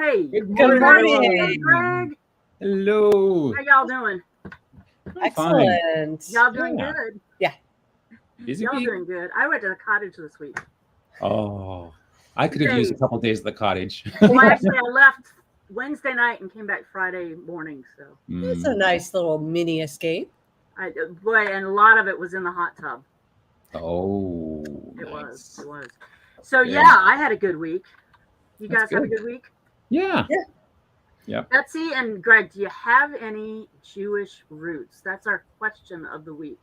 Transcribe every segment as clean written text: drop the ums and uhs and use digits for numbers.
everybody. Good morning. Greg. Hello. How y'all doing? Excellent. Y'all doing good? Yeah. Busy Y'all week? doing good. I went to the cottage this week. Oh, I could have used a couple days at the cottage. Well, actually, I left Wednesday night and came back Friday morning. So It's a nice little mini escape. boy, and a lot of it was in the hot tub. Oh, It nice. was. So Yeah. I had a good week. You That's guys have a good. good week? Yeah. Yeah. Yep. Betsy and Greg, do you have any Jewish roots? That's our question of the week.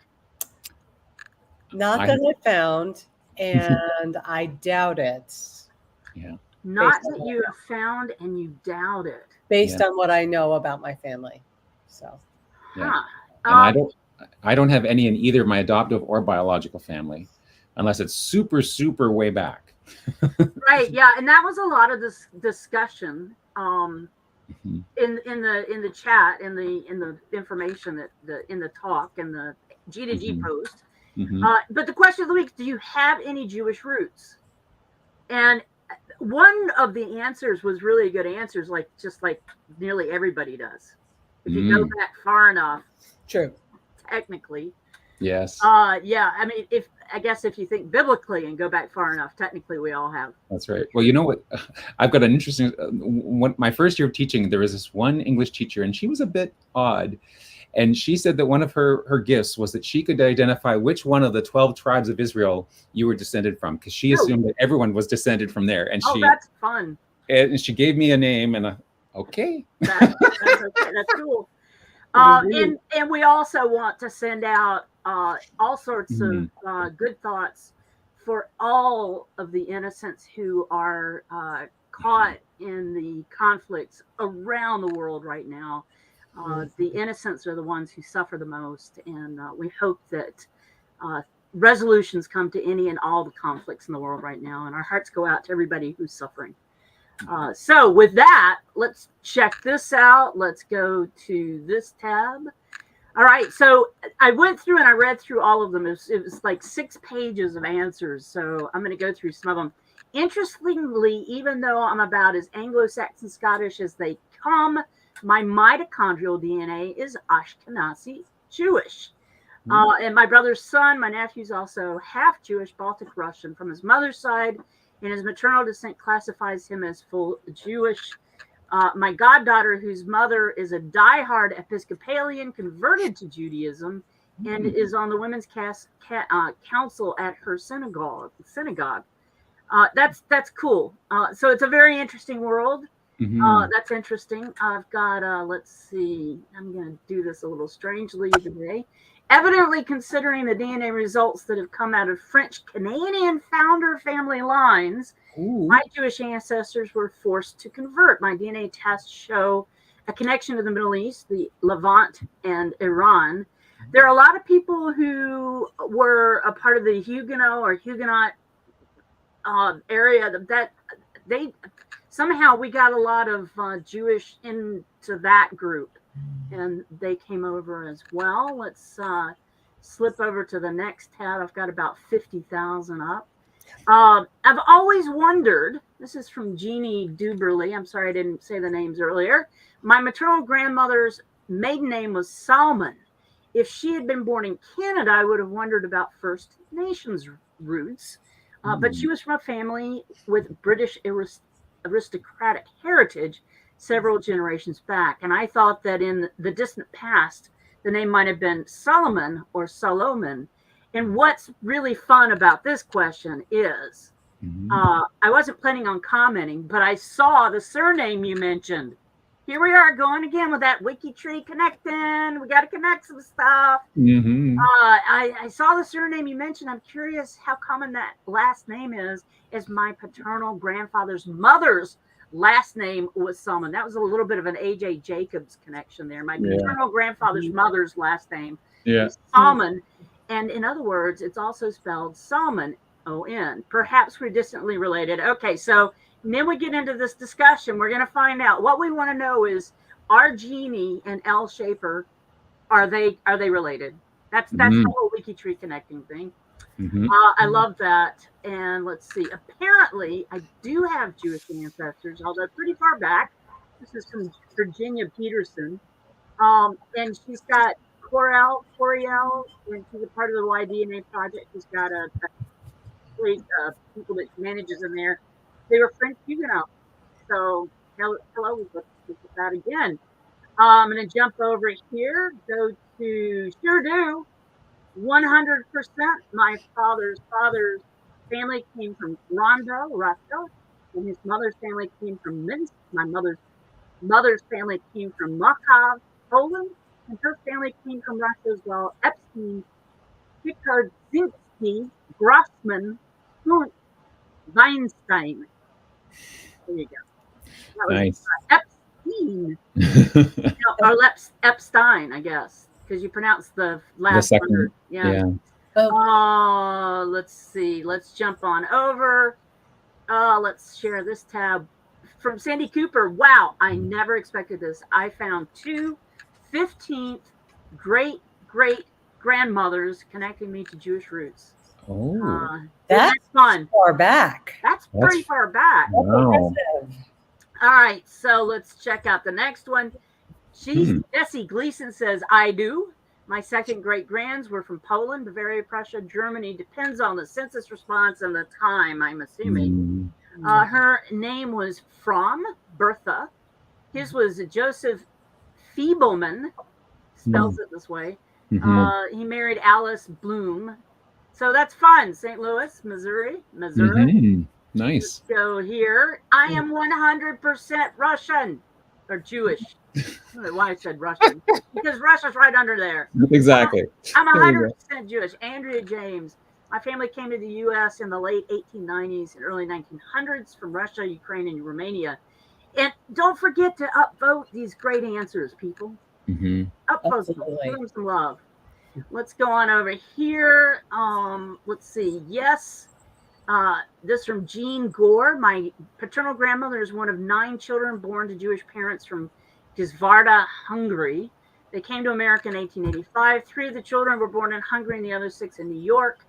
Not that I found, and I doubt it. Yeah. Not Based on that what you I have found and you doubt it. Based Yeah. on what I know about my family. So Yeah. Huh. And I don't have any in either my adoptive or biological family, unless it's super, super way back. Right, yeah, and that was a lot of this discussion Mhm. in the chat, in the information that in the talk and the G2G Mhm. post. Mhm. But the question of the week: do you have any Jewish roots? And one of the answers was really good answers, just like nearly everybody does. If you go back far enough, true. technically. Yes. Yeah, I mean, if you think biblically and go back far enough, technically we all have. That's right. Well, you know what? I've got an interesting. My first year of teaching, there was this one English teacher, and she was a bit odd. And she said that one of her gifts was that she could identify which one of the 12 tribes of Israel you were descended from, because she assumed that everyone was descended from there. And that's fun. And she gave me a name, and okay. That's okay. That's cool. And we also want to send out all sorts of good thoughts for all of the innocents who are caught in the conflicts around the world right now. The innocents are the ones who suffer the most, and we hope that resolutions come to any and all the conflicts in the world right now, and our hearts go out to everybody who's suffering. So with that, let's check this out. Let's go to this tab. All right. So I went through and I read through all of them. It was like 6 pages of answers. So I'm going to go through some of them. Interestingly, even though I'm about as Anglo-Saxon Scottish as they come, my mitochondrial DNA is Ashkenazi Jewish. And my brother's son, my nephew's also half Jewish, Baltic Russian from his mother's side. And his maternal descent classifies him as full Jewish. My goddaughter, whose mother is a diehard Episcopalian, converted to Judaism and is on the women's council at her synagogue. That's cool. So it's a very interesting world. That's interesting. I've got, let's see, I'm going to do this a little strangely today. Evidently, considering the DNA results that have come out of French-Canadian founder family lines, my Jewish ancestors were forced to convert. My DNA tests show a connection to the Middle East, the Levant, and Iran. There are a lot of people who were a part of the Huguenot area that they somehow we got a lot of Jewish into that group. And they came over as well. Let's slip over to the next tab. I've got about 50,000 up. I've always wondered, this is from Jeannie Duberly. I'm sorry I didn't say the names earlier. My maternal grandmother's maiden name was Salmon. If she had been born in Canada, I would have wondered about First Nations roots. But she was from a family with British aristocratic heritage several generations back. And I thought that in the distant past, the name might have been Solomon or Solomon. And what's really fun about this question is, I wasn't planning on commenting, but I saw the surname you mentioned. Here we are going again with that WikiTree connecting. We got to connect some stuff. I saw the surname you mentioned. I'm curious how common that last name is, as my paternal grandfather's mother's last name was Salmon. That was a little bit of an AJ Jacobs connection there. My paternal grandfather's mother's last name is Salmon. And in other words, it's also spelled Salmon, O-N. Perhaps we're distantly related. Okay, so then we get into this discussion. We're going to find out. What we want to know is, are Jeannie and L. Schaefer, are they related? That's the whole WikiTree connecting thing. I love that. and let's see. Apparently, I do have Jewish ancestors, although pretty far back. This is from Virginia Peterson. And she's got Coriel, and she's a part of the YDNA project. She's got people that she manages in there. They were French Huguenots. So, hello, let's look at that again. I'm going to jump over here, go to sure do. 100%. My father's family came from Rondo, Russia, and his mother's family came from Minsk. My mother's family came from Moscow, Poland, and her family came from Russia as well. Epstein, Pikodzinski, Grossman, Kunt, Weinstein. There you go. That was Nice. Epstein. Or Epstein, I guess, because you pronounce the last letter. Yeah. Let's see. Let's jump on over. Let's share this tab. From Sandy Cooper. Wow, I never expected this. I found 2 15th great grandmothers connecting me to Jewish roots. Oh, that's fun. Far back. That's pretty far back. Wow. All right, so let's check out the next one. Jessie Gleason says, I do. My second great-grands were from Poland, Bavaria, Prussia, Germany. Depends on the census response and the time, I'm assuming. Her name was From Bertha. His was Joseph Feebleman, spells it this way. He married Alice Bloom. So that's fun. St. Louis, Missouri. Nice. Let's go here. I am 100% Russian or Jewish. I don't know why I said Russian. Because Russia's right under there. Exactly. I'm 100% Jewish. Andrea James. My family came to the U.S. in the late 1890s and early 1900s from Russia, Ukraine, and Romania. And don't forget to upvote these great answers, people. Upvote them. Give them some love. Let's go on over here. Let's see. Yes. This from Jean Gore. My paternal grandmother is one of 9 children born to Jewish parents from Gizvarda, Hungary. They came to America in 1885. 3 of the children were born in Hungary and the other 6 in New York.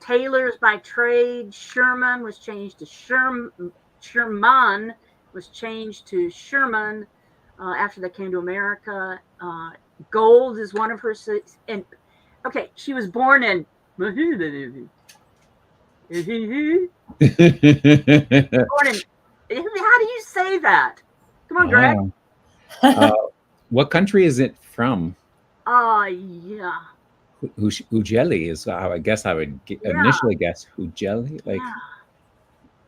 Taylors by trade. Sherman was changed to Sherman was changed to Sherman after they came to America. Gold is one of her 6. And okay, she was born in born in, how do you say that? Come on, Greg. What country is it from? Yeah. Ujeli is how I guess I would initially guess. Ujeli? Like,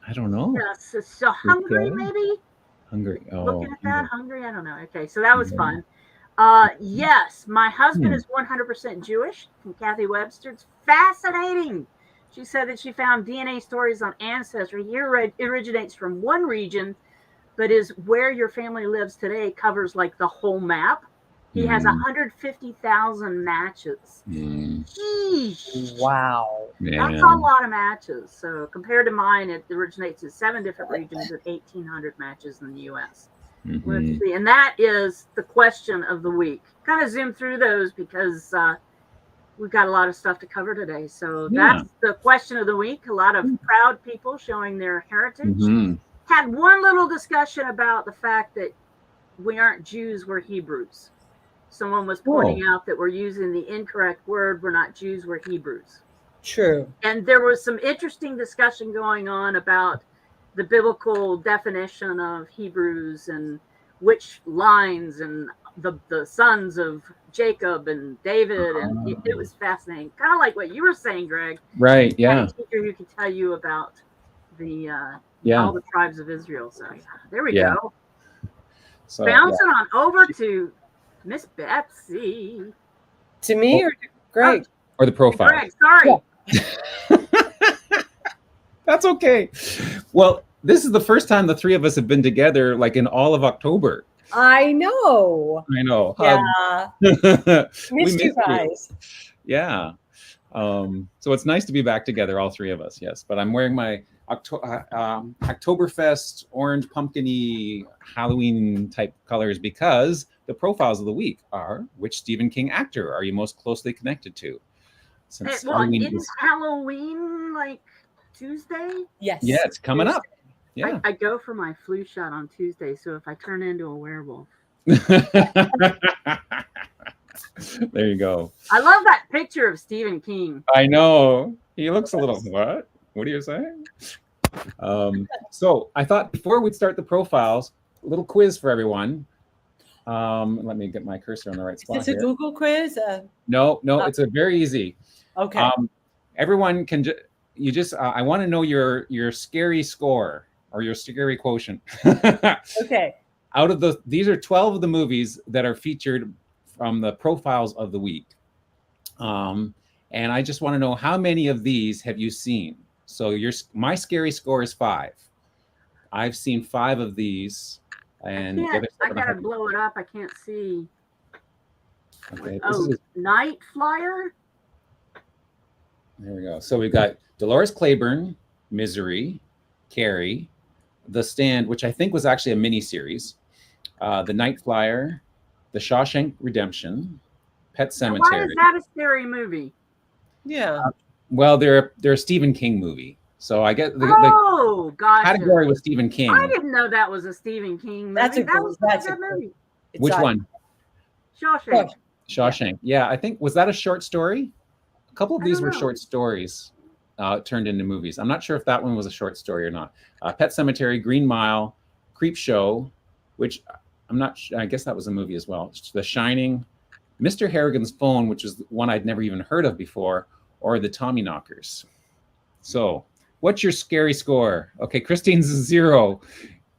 I don't know. Yes, so Hungary, maybe? Hungary. Oh. Looking at that, Hungary? I don't know. Okay, so that was fun. Yes, my husband is 100% Jewish from Kathy Webster. It's fascinating. She said that she found DNA stories on Ancestry. He originates from one region, but is where your family lives today covers like the whole map. He has 150,000 matches. Sheesh. Wow. That's a lot of matches. So compared to mine, it originates in 7 different regions with 1,800 matches in the U.S. Let's see. And that is the question of the week. Kind of zoom through those because we've got a lot of stuff to cover today. So that's the question of the week. A lot of proud people showing their heritage. Had one little discussion about the fact that we aren't Jews, we're Hebrews. Someone was pointing out that we're using the incorrect word. We're not Jews, we're Hebrews. True. And there was some interesting discussion going on about the biblical definition of Hebrews and which lines and the sons of Jacob and David. And it was fascinating. Kind of like what you were saying, Greg. Right, yeah. A teacher who could tell you about the all the tribes of Israel. So there we go. So, bouncing on over to Miss Betsy. To me or to Greg? Or the profile. Greg, sorry. That's okay. Well, this is the first time the 3 of us have been together like in all of October. I know. Yeah. Missed you guys. Yeah. So it's nice to be back together, all 3 of us. Yes. But I'm wearing my Oktoberfest orange pumpkin-y Halloween type colors because the profiles of the week are: which Stephen King actor are you most closely connected to? Since Halloween is Halloween like Tuesday? Yes. Yeah, it's coming up. Yeah. I go for my flu shot on Tuesday, so if I turn into a werewolf. There you go. I love that picture of Stephen King. I know. He looks a little, what? What are you saying? So I thought before we start the profiles, a little quiz for everyone. Let me get my cursor on the right spot. Is this a Google quiz? No, it's a very easy. Okay. Everyone can I want to know your scary score or your scary quotient. Okay. Out of these are 12 of the movies that are featured from the profiles of the week. And I just want to know how many of these have you seen? So my scary score is 5. I've seen 5 of these. And I gotta blow it up. I can't see. Okay. Night Flyer. There we go. So we got Dolores Claiborne, Misery, Carrie, The Stand, which I think was actually a mini-series, The Night Flyer, The Shawshank Redemption, Pet Sematary. Why is that a scary movie? Yeah. Well, they're a Stephen King movie. So I get the category was Stephen King. I didn't know that was a Stephen King movie. That's a good movie. Which one? Shawshank. Shawshank. Yeah, I think, was that a short story? A couple of these were short stories turned into movies. I'm not sure if that one was a short story or not. Pet Sematary, Green Mile, Creep Show, which I'm not sure, I guess that was a movie as well. The Shining, Mr. Harrigan's Phone, which is one I'd never even heard of before, or The Tommyknockers. So, what's your scary score? Okay, Christine's 0.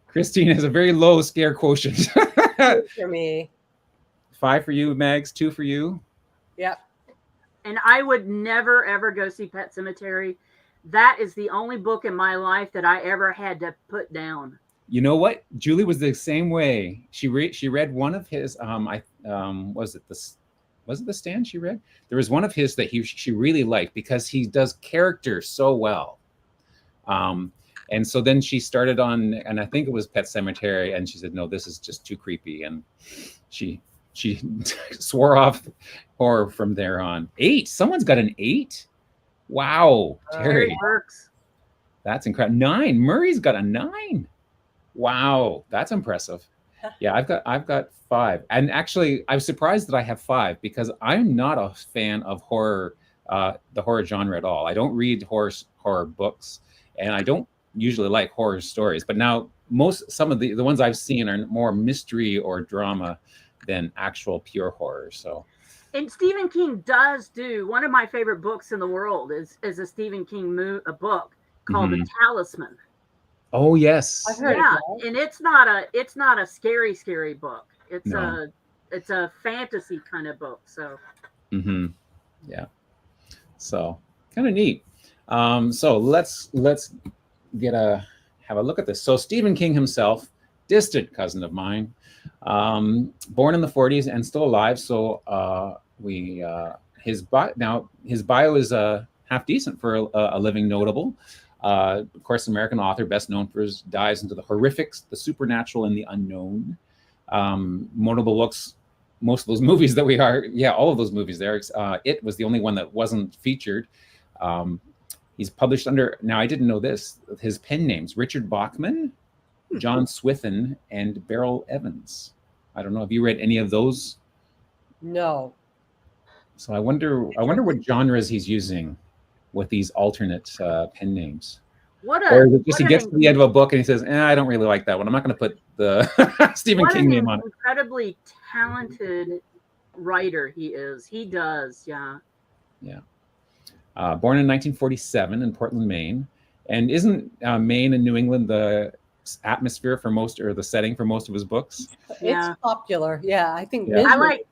Christine has a very low scare quotient. For me. 5 for you, Mags. 2 for you. Yep. And I would never, ever go see Pet Sematary. That is the only book in my life that I ever had to put down. You know what? Julie was the same way. She read one of his. Was it The Stand? She read. There was one of his that she really liked because he does characters so well. And so then she started on, and I think it was Pet Sematary, and she said, "No, this is just too creepy," and she swore off horror from there on. 8. Someone's got an 8. Wow, Terry. It works. That's incredible. 9. Murray's got a 9. Wow, that's impressive. Yeah, I've got 5. And actually, I'm surprised that I have 5 because I'm not a fan of horror, the horror genre at all. I don't read horror books, and I don't usually like horror stories. But now some of the ones I've seen are more mystery or drama than actual pure horror. So, and Stephen King does do one of my favorite books in the world is a Stephen King book called The Talisman. Oh yes, I've heard of that. And it's not a scary book. It's a fantasy kind of book. So yeah, so kind of neat. So let's have a look at this. So Stephen King himself, distant cousin of mine, born in the 40s and still alive. So his bio is half decent for a living notable. Of course, American author, best known for his dives into the horrifics, the supernatural, and the unknown. Notable books, most of those movies that all of those movies there. It was the only one that wasn't featured. He's published under, now I didn't know this, his pen names, Richard Bachman, John Swithin, and Beryl Evans. I don't know, have you read any of those? No. So I wonder what genres he's using with these alternate pen names. Or just he gets to the end of a book and he says, I don't really like that one. I'm not going to put the Stephen King name on it. Incredibly talented writer he is. He does, yeah. Yeah. Born in 1947 in Portland, Maine. And isn't Maine and New England the atmosphere for most, or the setting for most of his books? It's popular. Yeah, I think. Yeah. I like,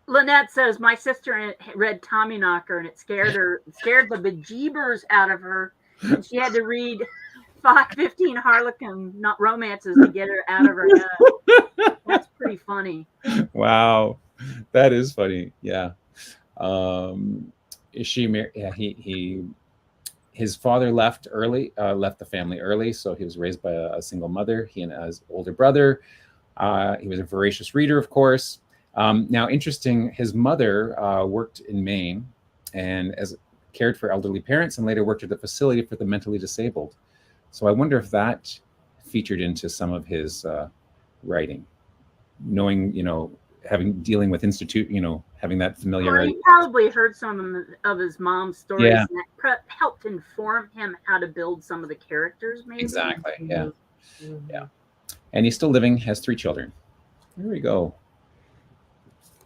Lynette says, my sister read Tommyknocker and it scared the bejeebers out of her. And she had to read 15 Harlequin romances to get her out of her head. That's pretty funny. Wow. That is funny. Yeah. Is she married? Yeah, his father left the family early, so he was raised by a single mother. He and his older brother. He was a voracious reader, of course. Now, interesting, his mother worked in Maine, and as cared for elderly parents and later worked at a facility for the mentally disabled. So I wonder if that featured into some of his writing, knowing, dealing with having that familiarity. He probably heard some of his mom's stories, Yeah. and that helped inform him how to build some of the characters, maybe. Exactly, yeah. Mhm. Yeah. And he's still living, has 3 children. There we go.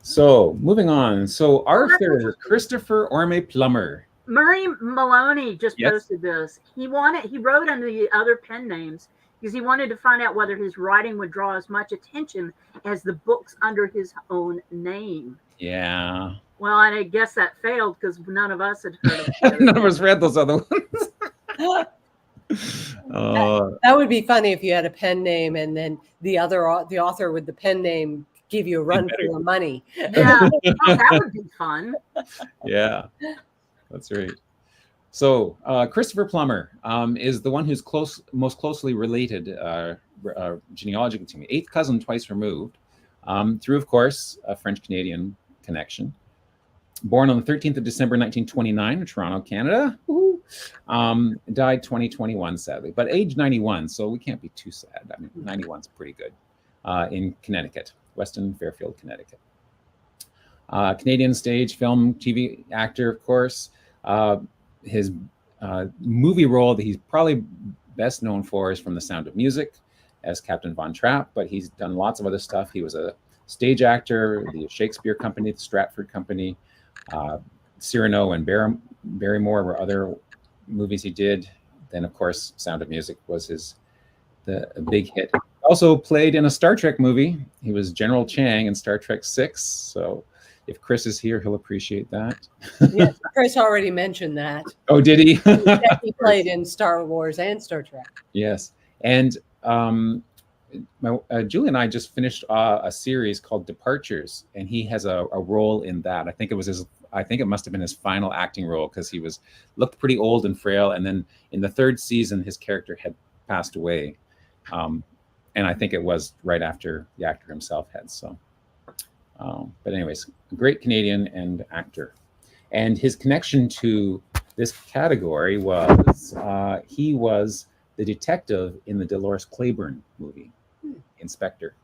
So moving on. So Arthur Christopher Orme Plummer. Murray Maloney just Yes. posted this. He wrote under the other pen names because he wanted to find out whether his writing would draw as much attention as the books under his own name. Yeah. Well, I guess that failed because none of us had heard of it. None of us read those other ones. That would be funny if you had a pen name and then the author with the pen name give you a run for your money. Yeah, that would be fun. Yeah, that's right. So Christopher Plummer is the one who's most closely related genealogically to me. 8th cousin twice removed, through, of course, a French-Canadian connection. Born on the 13th of December, 1929 in Toronto, Canada. Died 2021, sadly, but age 91, so we can't be too sad. I mean, 91's pretty good. In Connecticut, Weston Fairfield, Connecticut. Canadian stage, film, TV actor, of course. His movie role that he's probably best known for is from The Sound of Music as Captain Von Trapp, but he's done lots of other stuff. He was a stage actor, the Shakespeare Company, the Stratford Company, Cyrano and Barrymore were other movies he did. Then, of course, Sound of Music was the big hit. Also played in a Star Trek movie. He was General Chang in Star Trek VI. So if Chris is here, he'll appreciate that. Yes, Chris already mentioned that. Oh, did he? Yeah, he played in Star Wars and Star Trek. Yes. And Julie and I just finished a series called Departures, and he has a role in that. I think it must have been his final acting role because he looked pretty old and frail. And then in the 3rd season, his character had passed away. And I think it was right after the actor himself had. So, but anyways, a great Canadian and actor. And his connection to this category was he was the detective in the Dolores Claiborne movie, Inspector,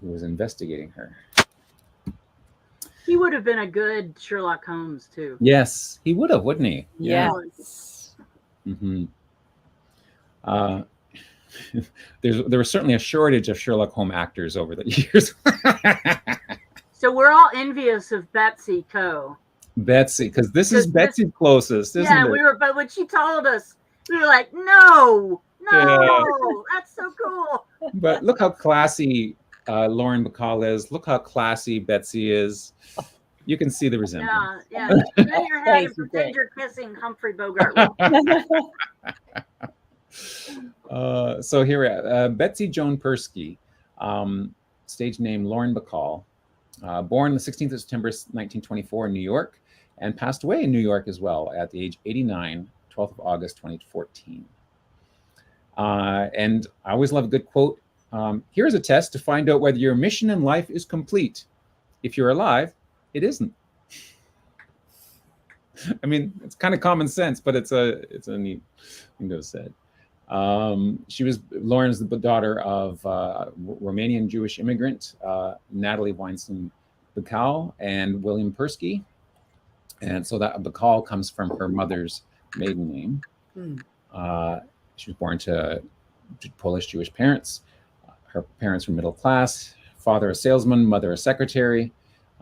who was investigating her. He would have been a good Sherlock Holmes too. Yes, he would have, wouldn't he? Yes. Mm-hmm. There was certainly a shortage of Sherlock Holmes actors over the years. So we're all envious of Betsy Coe. Betsy, because this is Betsy's closest, isn't it? But when she told us, we were like, no, that's so cool. But look how classy Lauren Bacall is. Look how classy Betsy is. You can see the resemblance. Yeah. Then your head and pretend you're kissing Humphrey Bogart. So here we are. Betsy Joan Persky, stage name Lauren Bacall, born the 16th of September 1924 in New York, and passed away in New York as well at the age 89, 12th of August 2014. And I always love a good quote. Here's a test to find out whether your mission in life is complete. If you're alive, it isn't. I mean, it's kind of common sense, but it's a neat thing to have said. Lauren's the daughter of Romanian Jewish immigrant Natalie Weinstein Bacall and William Persky. And so that Bacall comes from her mother's maiden name. She was born to Polish Jewish parents. Her parents were middle class, father a salesman, mother a secretary.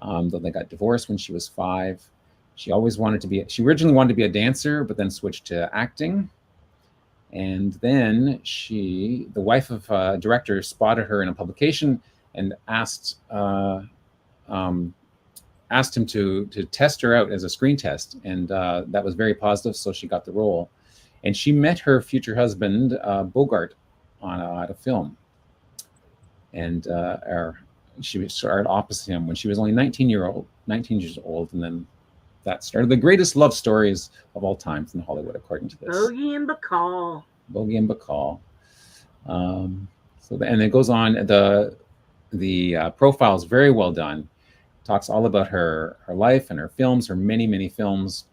Though they got divorced when she was 5. She originally wanted to be a dancer, but then switched to acting. And then the wife of a director, spotted her in a publication and asked him to test her out as a screen test. And that was very positive, so she got the role. And she met her future husband, Bogart, at a film. And she starred opposite him when she was only 19 years old. And then that started the greatest love stories of all time in Hollywood, according to this. Bogey and Bacall. And it goes on. The profile is very well done. Talks all about her life and her films, her many films.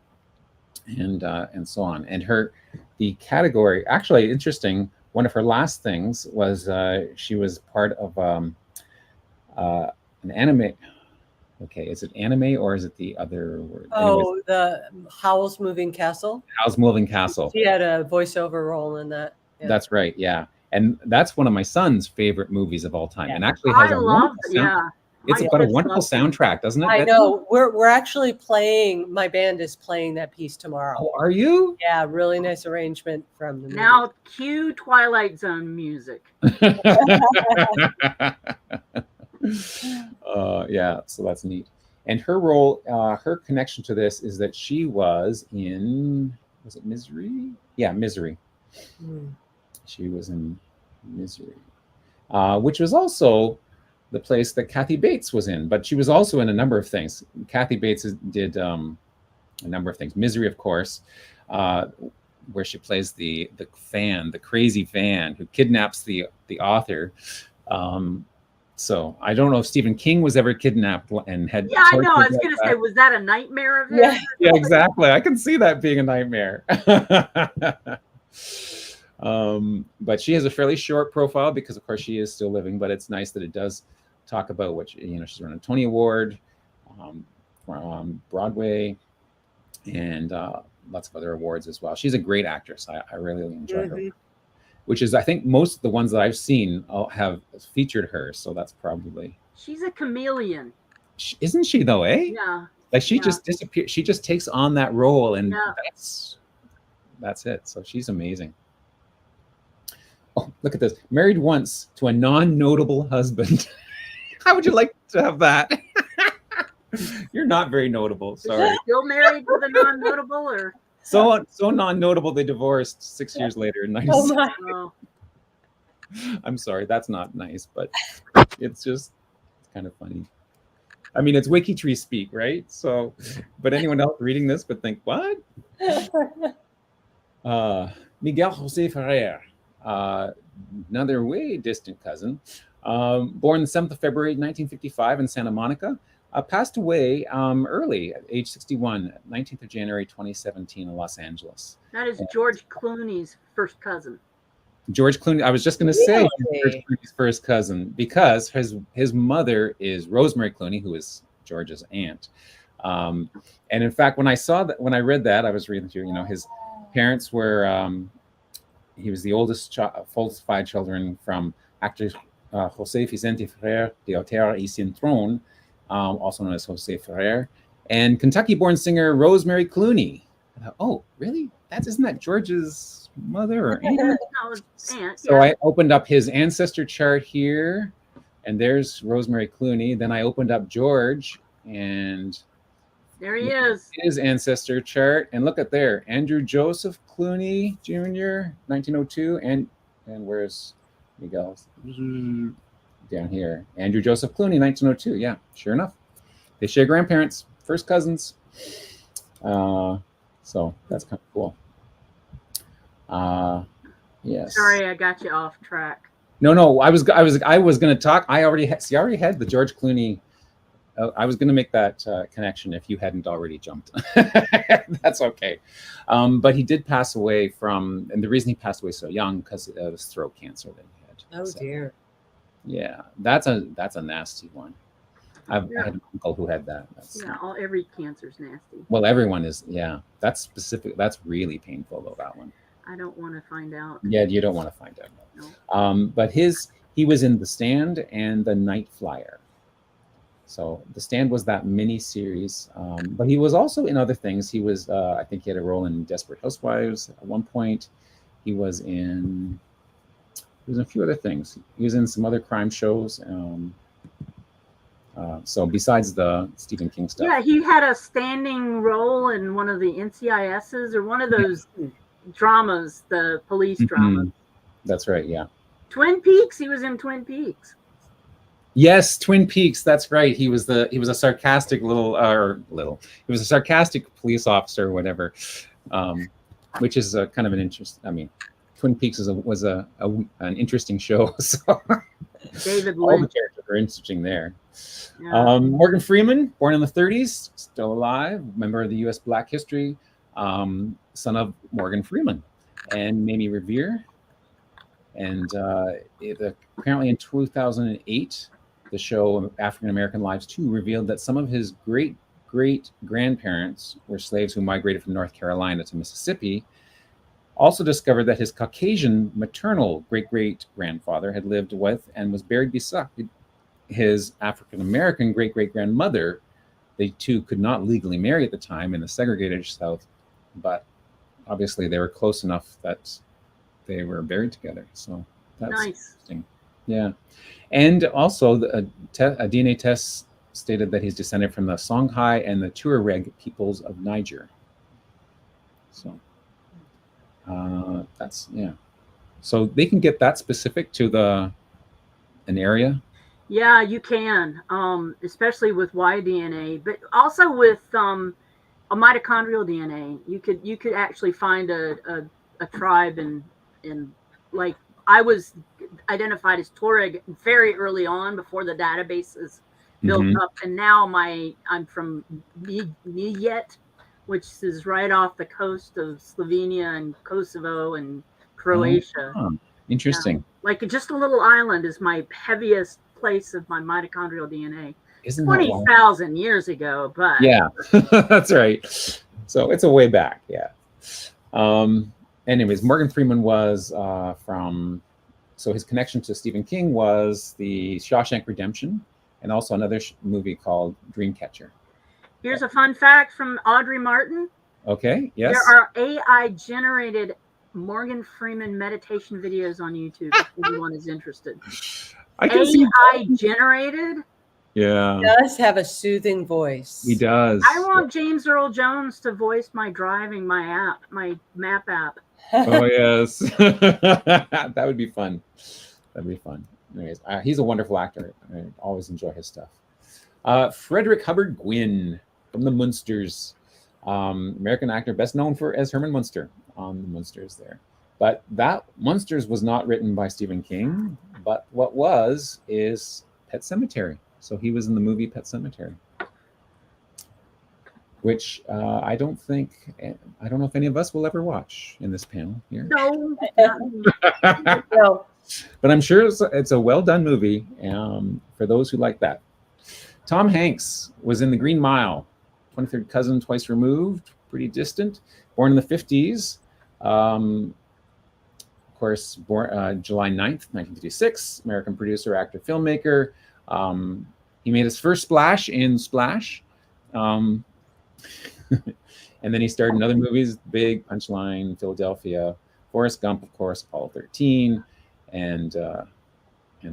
and so on. And the category, actually interesting, one of her last things was she was part of an anime. Okay, is it anime or is it the other word? Oh, Anyways, the Howl's Moving Castle. Howl's Moving Castle. She had a voiceover role in that. Yeah. That's right, yeah. And that's one of my son's favorite movies of all time, and actually has it's got a wonderful soundtrack, doesn't it? I know. We're actually playing. My band is playing that piece tomorrow. Oh, are you? Yeah, really nice arrangement from the movie. Now cue Twilight Zone music. Yeah, so that's neat. And her role, her connection to this is that she was in, was it Misery? Yeah, Misery. She was in Misery, which was also the place that Kathy Bates was in, but she was also in a number of things. Kathy Bates did a number of things. Misery, of course, where she plays the crazy fan who kidnaps the author. So I don't know if Stephen King was ever kidnapped and had. Yeah, I know. I was going to say, was that a nightmare of his? Yeah, yeah, exactly. I can see that being a nightmare. But she has a fairly short profile because, of course, she is still living. But it's nice that it does talk about what she's won a Tony Award, Broadway, and lots of other awards as well. She's a great actress. I really enjoy her. Which is, I think, most of the ones that I've seen have featured her. So that's probably. She's a chameleon. Isn't she though, eh? Yeah. Like she just disappears. She just takes on that role, and that's it. So she's amazing. Oh, look at this. Married once to a non-notable husband. How would you like to have that? You're not very notable. Sorry. Still married with a non-notable, or? So non-notable they divorced 6 years later. Nice. Oh my. I'm sorry, that's not nice, but it's kind of funny. I mean, it's WikiTree speak, right? So, but anyone else reading this would think, what? Miguel Jose Ferrer, another way distant cousin, born the 7th of February 1955 in Santa Monica. Passed away early at age 61, 19th of January 2017 in Los Angeles. That is George Clooney's first cousin. George Clooney. I was just going to say George Clooney's first cousin because his mother is Rosemary Clooney, who is George's aunt. And in fact, when I read that, I was reading through. His parents were. He was the oldest of 5 children from actor José Vicente Ferrer de Otero y Cintrón, also known as Jose Ferrer, and Kentucky-born singer Rosemary Clooney. I thought, oh, really? Isn't that George's mother or aunt? No, it's aunt. So I opened up his ancestor chart here, and there's Rosemary Clooney. Then I opened up George, and there he is. His ancestor chart, and look at there, Andrew Joseph Clooney Jr., 1902, and where's Miguel? Down here, Andrew Joseph Clooney, 1902. Yeah, sure enough, they share grandparents, first cousins. So that's kind of cool. Yes. Sorry, I got you off track. No, I was going to talk. I already had the George Clooney. I was going to make that connection if you hadn't already jumped. That's okay. But he did pass away and the reason he passed away so young because it was throat cancer that he had. Oh dear. Yeah, that's a nasty one. I had an uncle who had that. Every cancer's nasty. Well, everyone is. Yeah, that's specific. That's really painful though. That one. I don't want to find out. Yeah, you don't want to find out. No. But he was in The Stand and The Night Flyer. So The Stand was that mini series, but he was also in other things. He was, I think, he had a role in Desperate Housewives at one point. He was in a few other things. He was in some other crime shows. So besides the Stephen King stuff. Yeah, he had a standing role in one of the NCISs or one of those dramas, the police dramas. That's right, yeah. Twin Peaks, he was in Twin Peaks. Yes, Twin Peaks, that's right. He was a sarcastic he was a sarcastic police officer or whatever, which is a kind of an interest. I mean, Twin Peaks was an interesting show. So David all the Lynch. characters are interesting there. Yeah. Morgan Freeman, born in the 30s, still alive, member of the U.S. Black History son of Morgan Freeman and Mamie Revere. And apparently in 2008, the show African American Lives 2 revealed that some of his great-great-grandparents were slaves who migrated from North Carolina to Mississippi. Also discovered that his Caucasian maternal great-great-grandfather had lived with and was buried beside his African American great-great-grandmother. They two could not legally marry at the time in the segregated South, but obviously they were close enough that they were buried together. So that's Nice. interesting. Yeah. And also a DNA test stated that he's descended from the Songhai and the Tuareg peoples of Niger. So that's, yeah. So they can get that specific to an area. Yeah, you can, especially with Y-DNA, but also with a mitochondrial DNA. You could actually find a tribe in like, I was identified as Tuareg very early on before the databases built up, and now I'm from Mijet, which is right off the coast of Slovenia and Kosovo and Croatia. Oh, interesting. Like just a little island is my heaviest place of my mitochondrial DNA. Isn't 20,000 years ago, but yeah, that's right. So it's a way back. Yeah. Anyways, Morgan Freeman was so his connection to Stephen King was the Shawshank Redemption and also another movie called Dreamcatcher. Here's a fun fact from Audrey Martin. Okay, yes. There are AI-generated Morgan Freeman meditation videos on YouTube if anyone is interested. AI-generated? Yeah. He does have a soothing voice. He does. I want James Earl Jones to voice my driving, my map app. Oh, yes. That would be fun. That'd be fun. Anyways, he's a wonderful actor. I always enjoy his stuff. Frederick Hubbard Gwynn from the Munsters. American actor best known as Herman Munster on the Munsters there. But that Munsters was not written by Stephen King, but what is Pet Sematary. So he was in the movie Pet Sematary, which I don't know if any of us will ever watch in this panel here. No. No. But I'm sure it's a well-done movie for those who like that. Tom Hanks was in The Green Mile, 23rd cousin, twice removed, pretty distant, born in the 50s. Of course, born July 9th, 1956, American producer, actor, filmmaker. He made his first splash in Splash. And then he starred in other movies, Big, Punchline, Philadelphia, Forrest Gump, of course, Apollo 13, and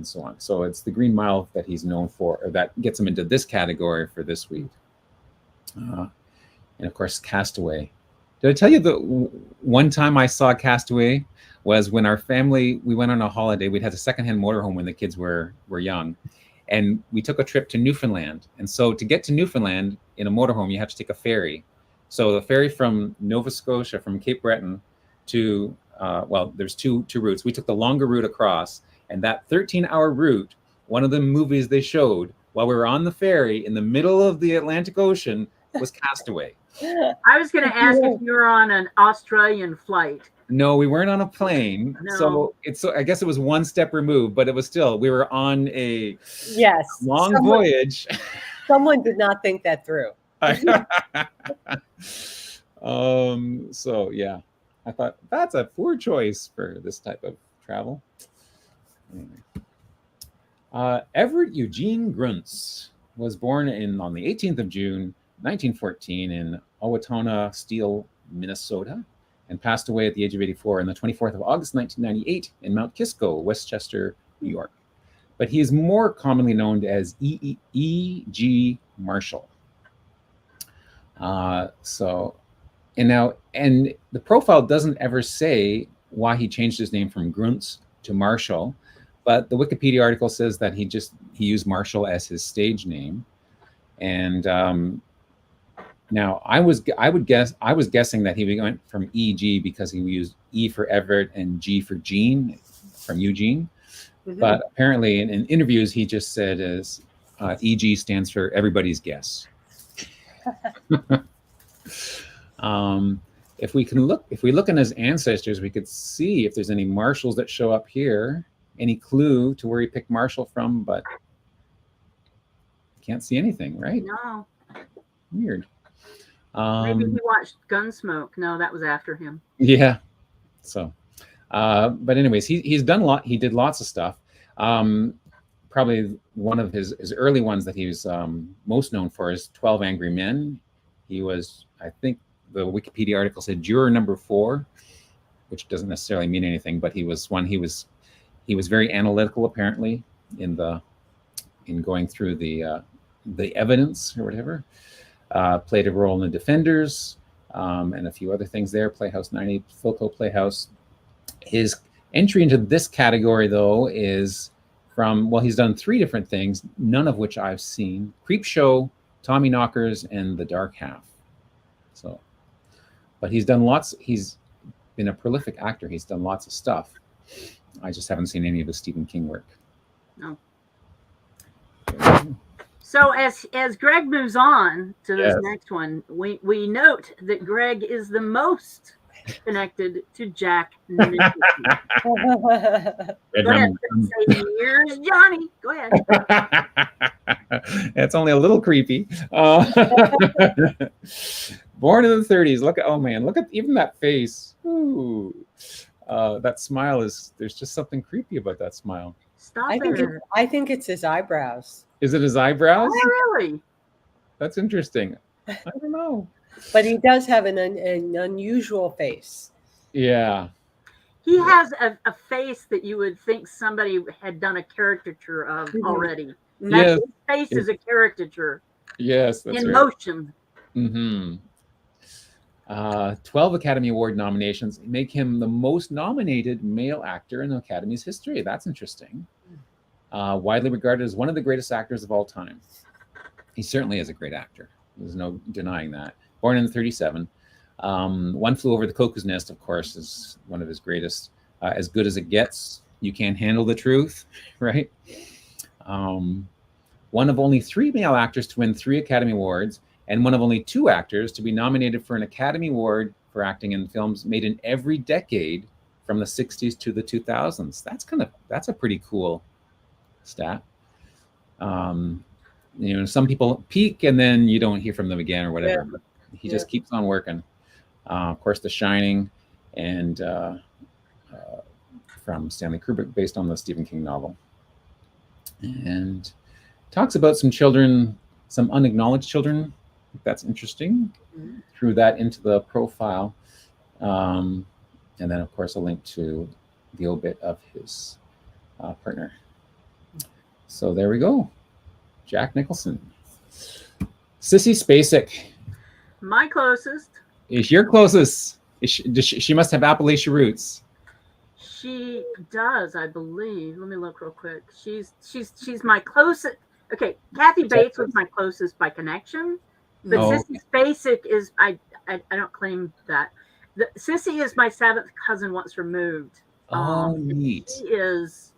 so on. So it's The Green Mile that he's known for, or that gets him into this category for this week. And of course, Castaway. Did I tell you the one time I saw Castaway was when our family, we went on a holiday. We'd had a secondhand motorhome when the kids were young. And we took a trip to Newfoundland. And so to get to Newfoundland in a motorhome, you have to take a ferry. So the ferry from Nova Scotia, from Cape Breton to, there's two routes. We took the longer route across, and that 13-hour route, one of the movies they showed while we were on the ferry in the middle of the Atlantic Ocean was Castaway. I was going to ask if you were on an Australian flight. No, we weren't on a plane. No. So I guess it was one step removed, but it was still, we were on a long voyage. Someone did not think that through. So yeah, I thought that's a poor choice for this type of travel. Anyway. Everett Eugene Gruntz was born on the 18th of June, 1914 in Owatonna, Steele, Minnesota, and passed away at the age of 84 on the 24th of August, 1998 in Mount Kisco, Westchester, New York. But he is more commonly known as E.G. Marshall. And the profile doesn't ever say why he changed his name from Gruntz to Marshall, but the Wikipedia article says that he used Marshall as his stage name. And now I was guessing that he went from E.G. because he used E for Everett and G for Gene from Eugene. Mm-hmm. But apparently in interviews, he just said as E.G. stands for everybody's guess. if we look in his ancestors, we could see if there's any Marshalls that show up here, any clue to where he picked Marshall from, but can't see anything, right? No. Weird. Maybe he watched Gunsmoke. No, that was after him. Yeah. So, but anyways, he did lots of stuff. Probably one of his early ones that he was most known for is 12 Angry Men. He was, I think the Wikipedia article said juror number 4, which doesn't necessarily mean anything, but he was very analytical apparently in going through the evidence or whatever. Played a role in the Defenders and a few other things there. Playhouse 90, Philco Playhouse. His entry into this category though is from, well, he's done 3 different things, none of which I've seen: Creepshow, Tommy Knockers, and The Dark Half. So, but he's done lots. He's been a prolific actor. He's done lots of stuff. I just haven't seen any of the Stephen King work. No. So as Greg moves on to this next one, we note that Greg is the most connected to Jack Nicholson. Go ahead, say, here's Johnny. Go ahead. It's only a little creepy. Born in the 30s. Look at even that face. Ooh. That smile there's just something creepy about that smile. Stop I think it's his eyebrows. Is it his eyebrows? Oh, really? That's interesting. I don't know. But he does have an unusual face. Yeah. He has a face that you would think somebody had done a caricature of already. And his face is a caricature. Yes, that's in right. motion. Mm-hmm. 12 Academy Award nominations make him the most nominated male actor in the Academy's history. That's interesting. Widely regarded as one of the greatest actors of all time. He certainly is a great actor. There's no denying that. Born in 1937. One Flew Over the Cuckoo's Nest, of course, is one of his greatest. As Good as It Gets. You Can't Handle the Truth, right? One of only 3 male actors to win 3 Academy Awards, and one of only 2 actors to be nominated for an Academy Award for acting in films made in every decade from the 60s to the 2000s. That's a pretty cool stat. Some people peak and then you don't hear from them again or whatever. Yeah. But he just keeps on working. Of course, The Shining, and from Stanley Kubrick, based on the Stephen King novel. And talks about some children, some unacknowledged children. That's interesting. Threw that into the profile. And then, of course, a link to the obit of his partner. So there we go. Jack Nicholson. Sissy Spacek. My closest. Is your closest. She must have Appalachia roots. She does, I believe. Let me look real quick. She's my closest. Okay, Kathy Bates was my closest by connection. But Sissy Spacek is, I don't claim that. Sissy is my 7th cousin once removed. Neat. She is,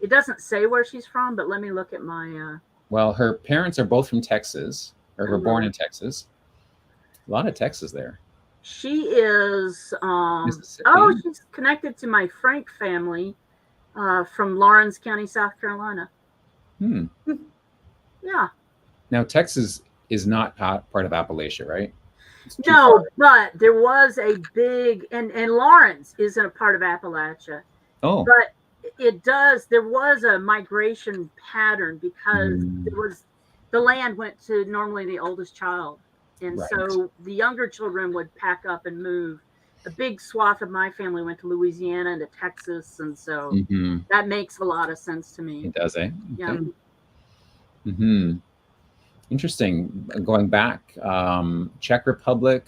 it doesn't say where she's from, but let me look at my... Well, her parents are both from Texas, or were born in Texas. A lot of Texas there. She is, she's connected to my Frank family from Lawrence County, South Carolina. Yeah. Now, Texas is not part of Appalachia, right? No, but there was a big, and Lawrence isn't a part of Appalachia. Oh. But there was a migration pattern because the land went to normally the oldest child. And so the younger children would pack up and move. A big swath of my family went to Louisiana and to Texas. And so that makes a lot of sense to me. It does, eh? Yeah. Interesting. Going back, Czech Republic,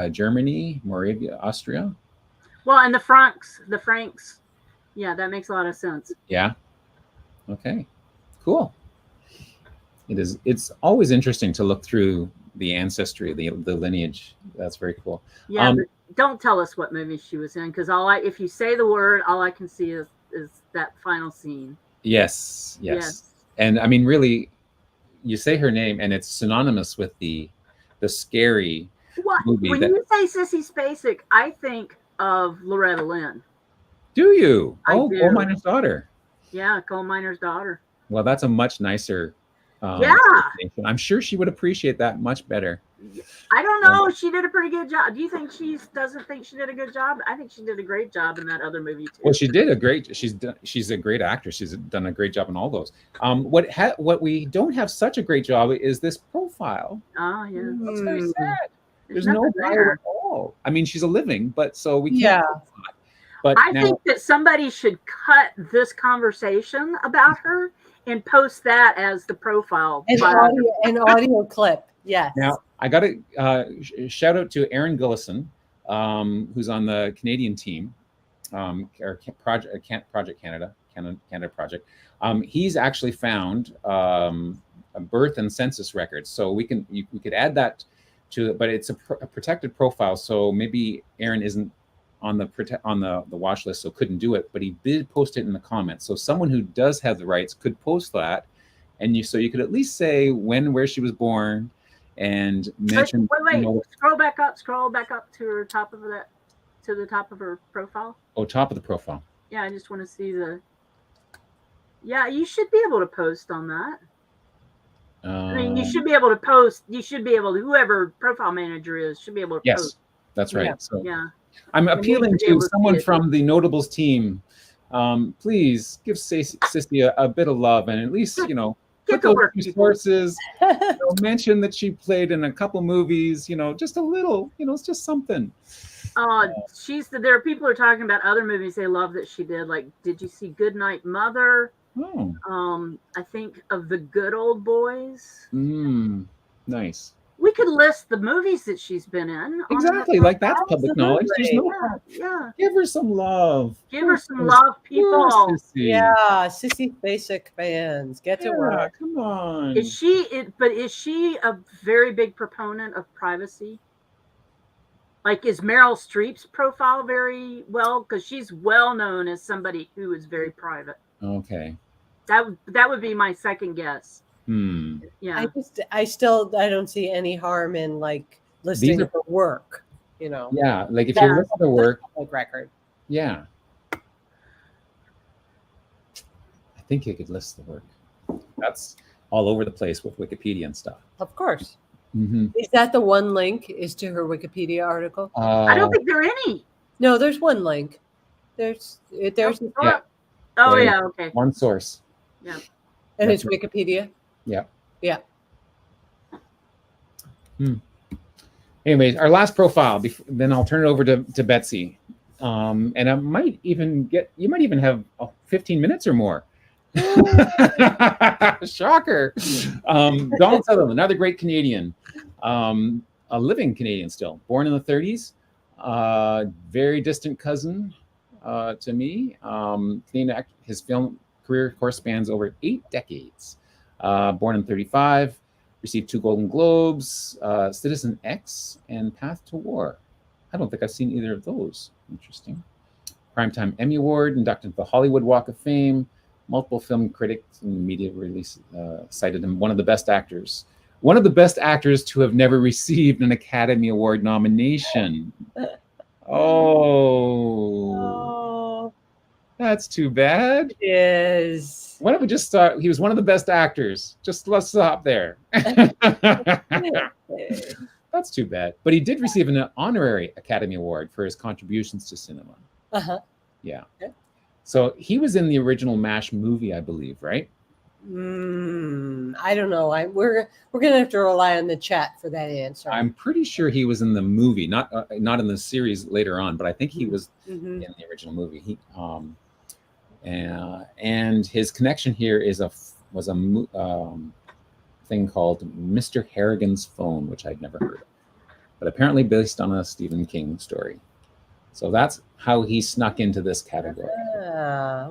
Germany, Moravia, Austria. Well, and the Franks. Yeah, that makes a lot of sense. Yeah. Okay. Cool. It's always interesting to look through the ancestry, the lineage. That's very cool. Yeah, but don't tell us what movie she was in, because if you say the word, all I can see is that final scene. Yes. And I mean, really, you say her name, and it's synonymous with the scary. movie. When you say Sissy Spacek, I think of Loretta Lynn. Do you? I Oh, do. Coal Miner's Daughter. Yeah, Coal Miner's Daughter. Well, that's a much nicer. Yeah. I'm sure she would appreciate that much better. I don't know. She did a pretty good job. Do you think she doesn't think she did a good job? I think she did a great job in that other movie too. Well, she did a great. She's a great actress. She's done a great job in all those. What we don't have such a great job is this profile. Oh yeah, that's very sad. There's nothing no bio there at all. I mean, she's a living, but so we can't. But I think that somebody should cut this conversation about her and post that as the profile. An audio clip. Yes. Now, I got to shout out to Aaron Gillison, who's on the Canadian team, or Project Canada project. He's actually found a birth and census records, so we could add that to it, but it's a protected profile, so maybe Aaron isn't on the watch list, so couldn't do it, but he did post it in the comments. So someone who does have the rights could post that, and you could at least say where she was born, and mention. Wait, scroll back up to the top of her profile. Oh, top of the profile. Yeah, I just want to see Yeah, you should be able to post on that. I mean, you should be able to post. You should be able to. Whoever profile manager is should be able to post. Yes, that's right. Yeah. So yeah. I'm appealing to someone from the Notables team. Please give Sissy a bit of love, and at least put those resources. Mention that she played in a couple movies. Just a little. It's just something. There are people who are talking about other movies they love that she did. Like, did you see Goodnight Mother? Oh. I think of The Good Old Boys. Nice. We could list the movies that she's been in. Exactly, like that's public knowledge. There's no Give her some love. Give her some love, people. Sissy. Yeah, Sissy Spacek fans, get to work. Come on. Is she a very big proponent of privacy? Like, is Meryl Streep's profile very well? Because she's well known as somebody who is very private. Okay. That would be my second guess. Yeah. I don't see any harm in listing her work. Yeah, like if you look at the work record. Yeah. I think you could list the work. That's all over the place with Wikipedia and stuff. Of course. Mm-hmm. Is that the one link is to her Wikipedia article? I don't think there are any. No, there's one link. There's yeah. Oh yeah, okay. One source. Yeah. And it's Wikipedia? Yeah. Yeah. Anyways, our last profile, then I'll turn it over to Betsy. And I might even you might even have 15 minutes or more. Shocker. Donald Sutherland, another great Canadian, a living Canadian still, born in the 30s, very distant cousin to me. His film career, of course, spans over 8 decades. Born in 35, received 2 Golden Globes, Citizen X, and Path to War. I don't think I've seen either of those. Interesting. Primetime Emmy Award, inducted to the Hollywood Walk of Fame. Multiple film critics and media release cited him one of the best actors. One of the best actors to have never received an Academy Award nomination. Oh. That's too bad. It is. Why don't we just start? He was one of the best actors. Let's stop there. That's too bad. But he did receive an honorary Academy Award for his contributions to cinema. Yeah. Okay. So he was in the original MASH movie, I believe, right? I don't know. We're gonna have to rely on the chat for that answer. I'm pretty sure he was in the movie, not in the series later on, but I think he was in the original movie. And his connection here was a thing called Mr. Harrigan's Phone, which I'd never heard of, but apparently based on a Stephen King story. So that's how he snuck into this category.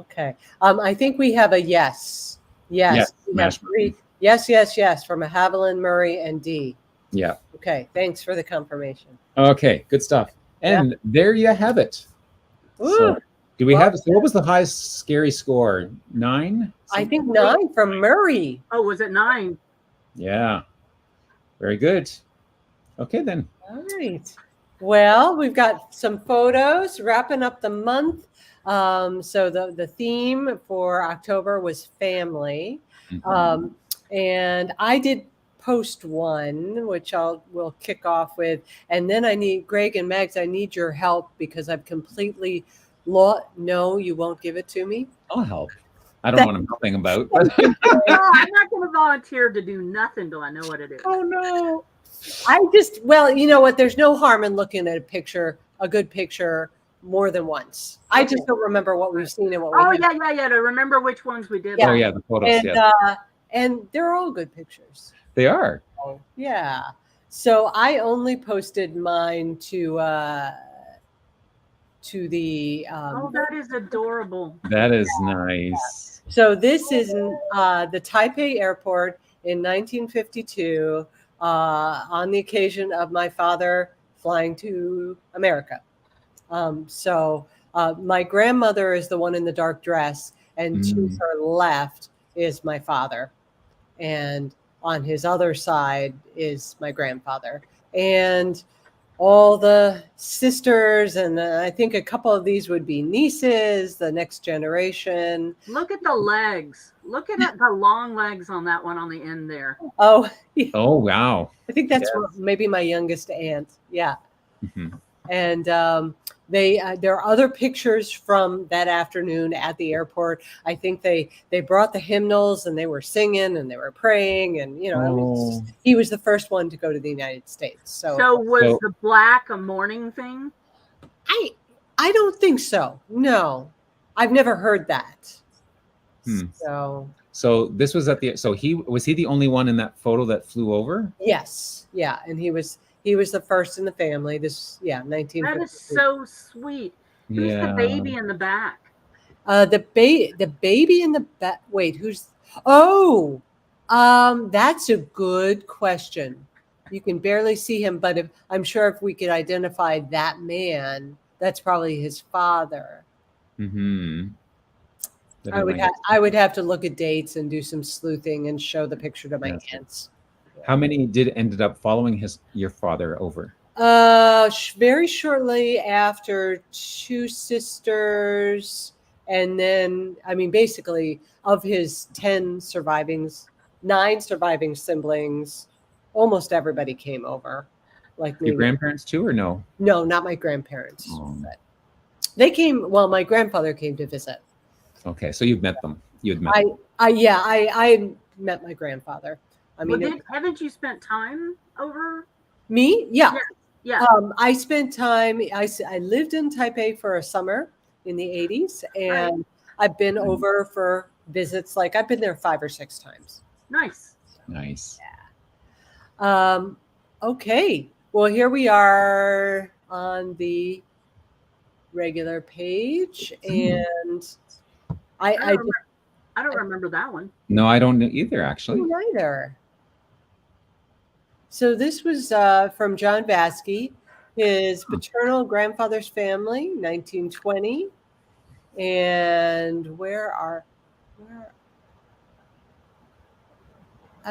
Okay. I think we have a yes. Yes. We have 3. Yes, from a Haviland, Murray, and D. Yeah. Okay. Thanks for the confirmation. Okay. Good stuff. And there you have it. So, do we have? So what was the highest scary score? 9? I think 9 from Murray. Oh, was it 9? Yeah. Very good. Okay, then. All right. Well, we've got some photos wrapping up the month. So the theme for October was family. Mhm. And I did post one, which we'll kick off with. And then I need, Greg and Megs, I need your help because I've completely no, you won't give it to me? I'll help. I don't know what I'm helping about, but I'm not going to volunteer to do nothing till I know what it is. Oh no. Well, you know what? There's no harm in looking at a good picture more than once. I just don't remember what we've seen and what we haven't. Yeah. To remember which ones we did. Oh yeah, the photos. And they're all good pictures. They are. Yeah. So I only posted mine to the. That is adorable. That is nice. So this is the Taipei airport in 1952 on the occasion of my father flying to America. So my grandmother is the one in the dark dress, and to her left is my father. And on his other side is my grandfather. And all the sisters, and I think a couple of these would be nieces, the next generation. Look at the legs. Look at the long legs on that one on the end there. Oh, oh wow. I think that's maybe my youngest aunt. Yeah. Mm-hmm. And there are other pictures from that afternoon at the airport. I think they brought the hymnals and they were singing and they were praying, and he was the first one to go to the United States. So was the black a mourning thing? I don't think so. No, I've never heard that. So this was so was he the only one in that photo that flew over? Yes. Yeah, and he was the first in the family. 1950. That is so sweet. Who's the baby in the back? The baby in the back. Wait, who's? Oh, that's a good question. You can barely see him, but I'm sure if we could identify that man, that's probably his father. Mm-hmm. I would have to look at dates and do some sleuthing and show the picture to my aunts. How many ended up following your father over? Very shortly after, 2 sisters, and then basically of his 9 surviving siblings, almost everybody came over. Like me. Your grandparents too, or no? No, not my grandparents. But they came. Well, my grandfather came to visit. Okay, so you've met them. You had met them. I met my grandfather. Haven't you spent time over? Me? Yeah. Yeah. I spent time. I lived in Taipei for a summer in the 80s, and I've been over for visits. Like I've been there 5 or 6 times. Nice. Yeah. Okay. Well, here we are on the regular page, and I don't remember that one. No, I don't either, actually. Neither. So this was from John Vasky, his paternal grandfather's family, 1920. And where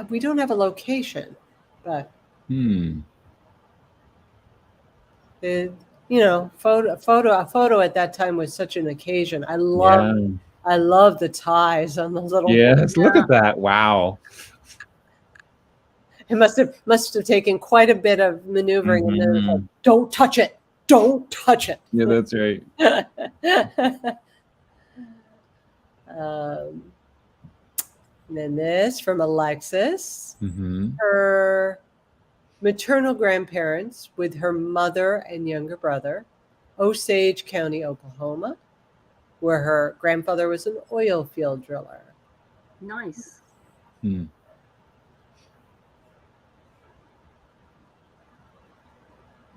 we don't have a location, but a photo at that time was such an occasion. I love the ties on the little. Yes, look at that! Wow. It must have taken quite a bit of maneuvering, and then it was like, don't touch it. Don't touch it. Yeah, that's right. And then this from Alexis. Mm-hmm. Her maternal grandparents with her mother and younger brother, Osage County, Oklahoma, where her grandfather was an oil field driller. Nice.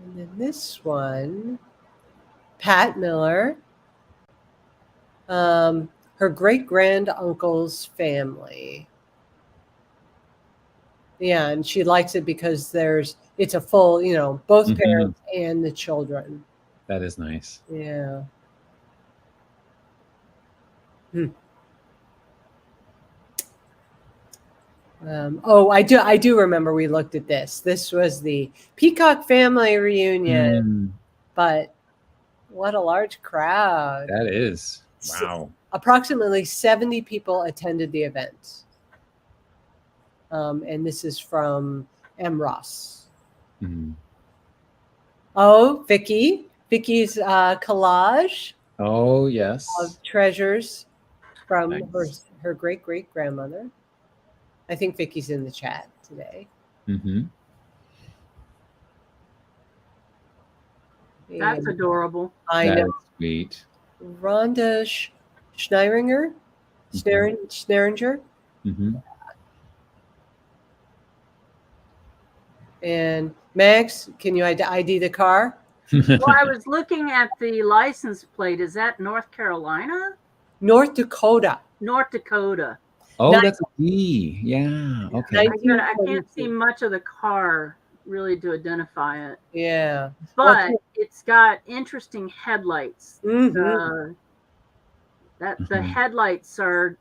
And then this one, Pat Miller, her great-granduncle's family. Yeah, and she likes it because it's a full, both parents and the children. That is nice. Yeah. I do remember we looked at this. This was the Peacock family reunion, but what a large crowd. That is. Wow. Approximately 70 people attended the event. And this is from M. Ross. Mm. Oh, Vicky's collage. Oh, yes. Of treasures from Nice. her great-great-grandmother. I think Vicky's in the chat today. Mm-hmm. That's adorable. I know. That's sweet. Rhonda Schneringer? Schneringer? Mm-hmm. And Max, can you ID the car? Well, I was looking at the license plate. Is that North Carolina? North Dakota. North Dakota. Oh, that's a D. Yeah. Okay. I can't see much of the car really to identify it. Yeah. But it's got interesting headlights. Mm-hmm. The headlights are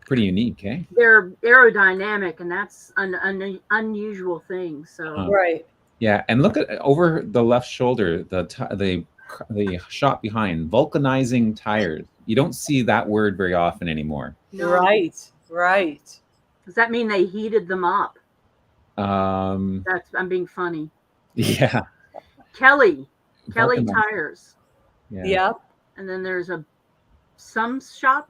pretty unique, eh? They're aerodynamic, and that's an unusual thing. So right. Yeah, and look at over the left shoulder, the shot behind, vulcanizing tires. You don't see that word very often anymore. No. Right. Does that mean they heated them up? I'm being funny. Yeah. Kelly Tires. Yeah. Yep. And then there's a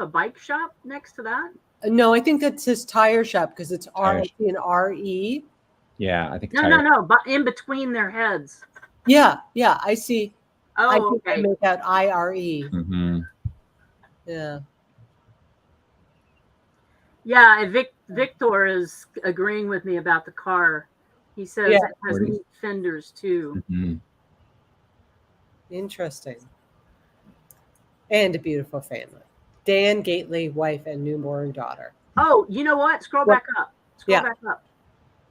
bike shop next to that. No, I think that says tire shop because it's R-E. Yeah, I think. No, but in between their heads. Yeah, I see. Oh, I think okay. I make out IRE. Mm-hmm. Yeah. Yeah, Victor is agreeing with me about the car. He says it has neat fenders too. Mm-hmm. Interesting. And a beautiful family. Dan Gately, wife and newborn daughter. Oh, you know what? Scroll back up. Back up.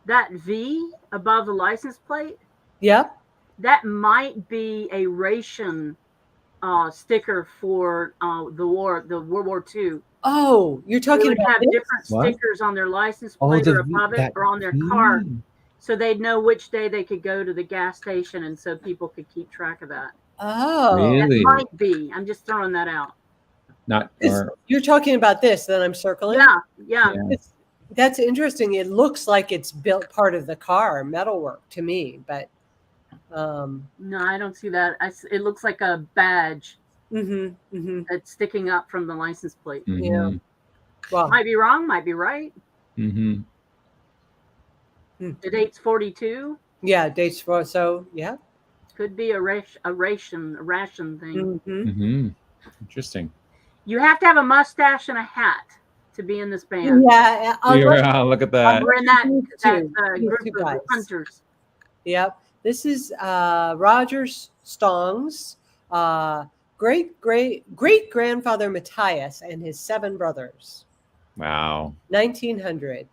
That V above the license plate. Yep. That might be a ration sticker for the World War II. Oh, you're talking about have different stickers on their license plate or above it or on their car, so they'd know which day they could go to the gas station, and so people could keep track of that. Oh, really? It might be. I'm just throwing that out. You're talking about this that I'm circling? Yeah. That's interesting. It looks like it's built part of the car, metalwork to me, but no, I don't see that. It looks like a badge that's sticking up from the license plate. Mm-hmm. Yeah. Well, might be wrong, might be right. Mm-hmm. The date's 42. Yeah, dates for yeah. Could be a ration thing. Mm-hmm. Interesting. You have to have a mustache and a hat to be in this band. Yeah. Look at that. We're in that group of hunters. Yep. This is Roger Stong's great-grandfather Matthias and his 7 brothers. Wow. 1900.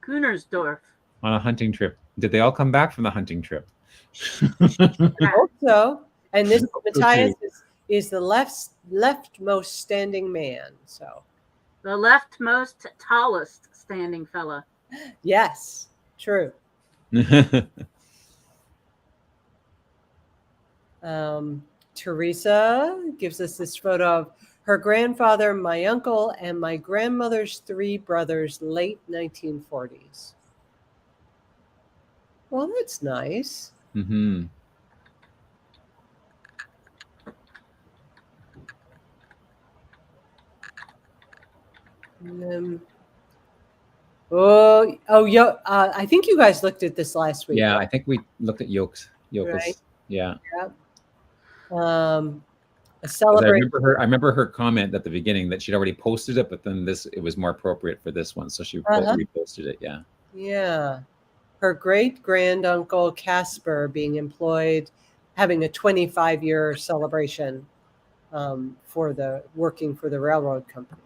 Kunersdorf. On a hunting trip. Did they all come back from the hunting trip? I hope so. And this Matthias is the leftmost standing man. So the leftmost tallest standing fella. Yes, true. Teresa gives us this photo of her grandfather, my uncle, and my grandmother's 3 brothers, late 1940s. Well, that's nice. Mm-hmm. I think you guys looked at this last week. Yeah, I think we looked at Yokes. Right? Yeah. A celebration. I remember her comment at the beginning that she'd already posted it, but then it was more appropriate for this one, so she reposted it. Yeah. Yeah. Her great-granduncle Casper being employed, having a 25-year celebration working for the railroad company.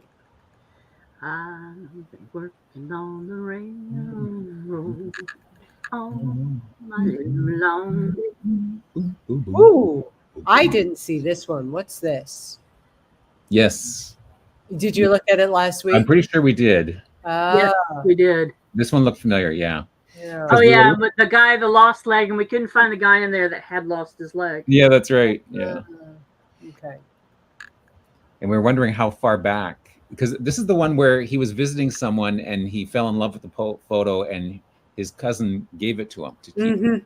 I've been working on the railroad all my long. Ooh, I didn't see this one. What's this? Yes. Did you look at it last week? I'm pretty sure we did. Yes, we did. This one looked familiar. Yeah. Yeah. Oh yeah, but the guy, the lost leg, and we couldn't find the guy in there that had lost his leg. Yeah, that's right. Yeah. Okay. And we're wondering how far back, because this is the one where he was visiting someone and he fell in love with the photo, and his cousin gave it to him to keep.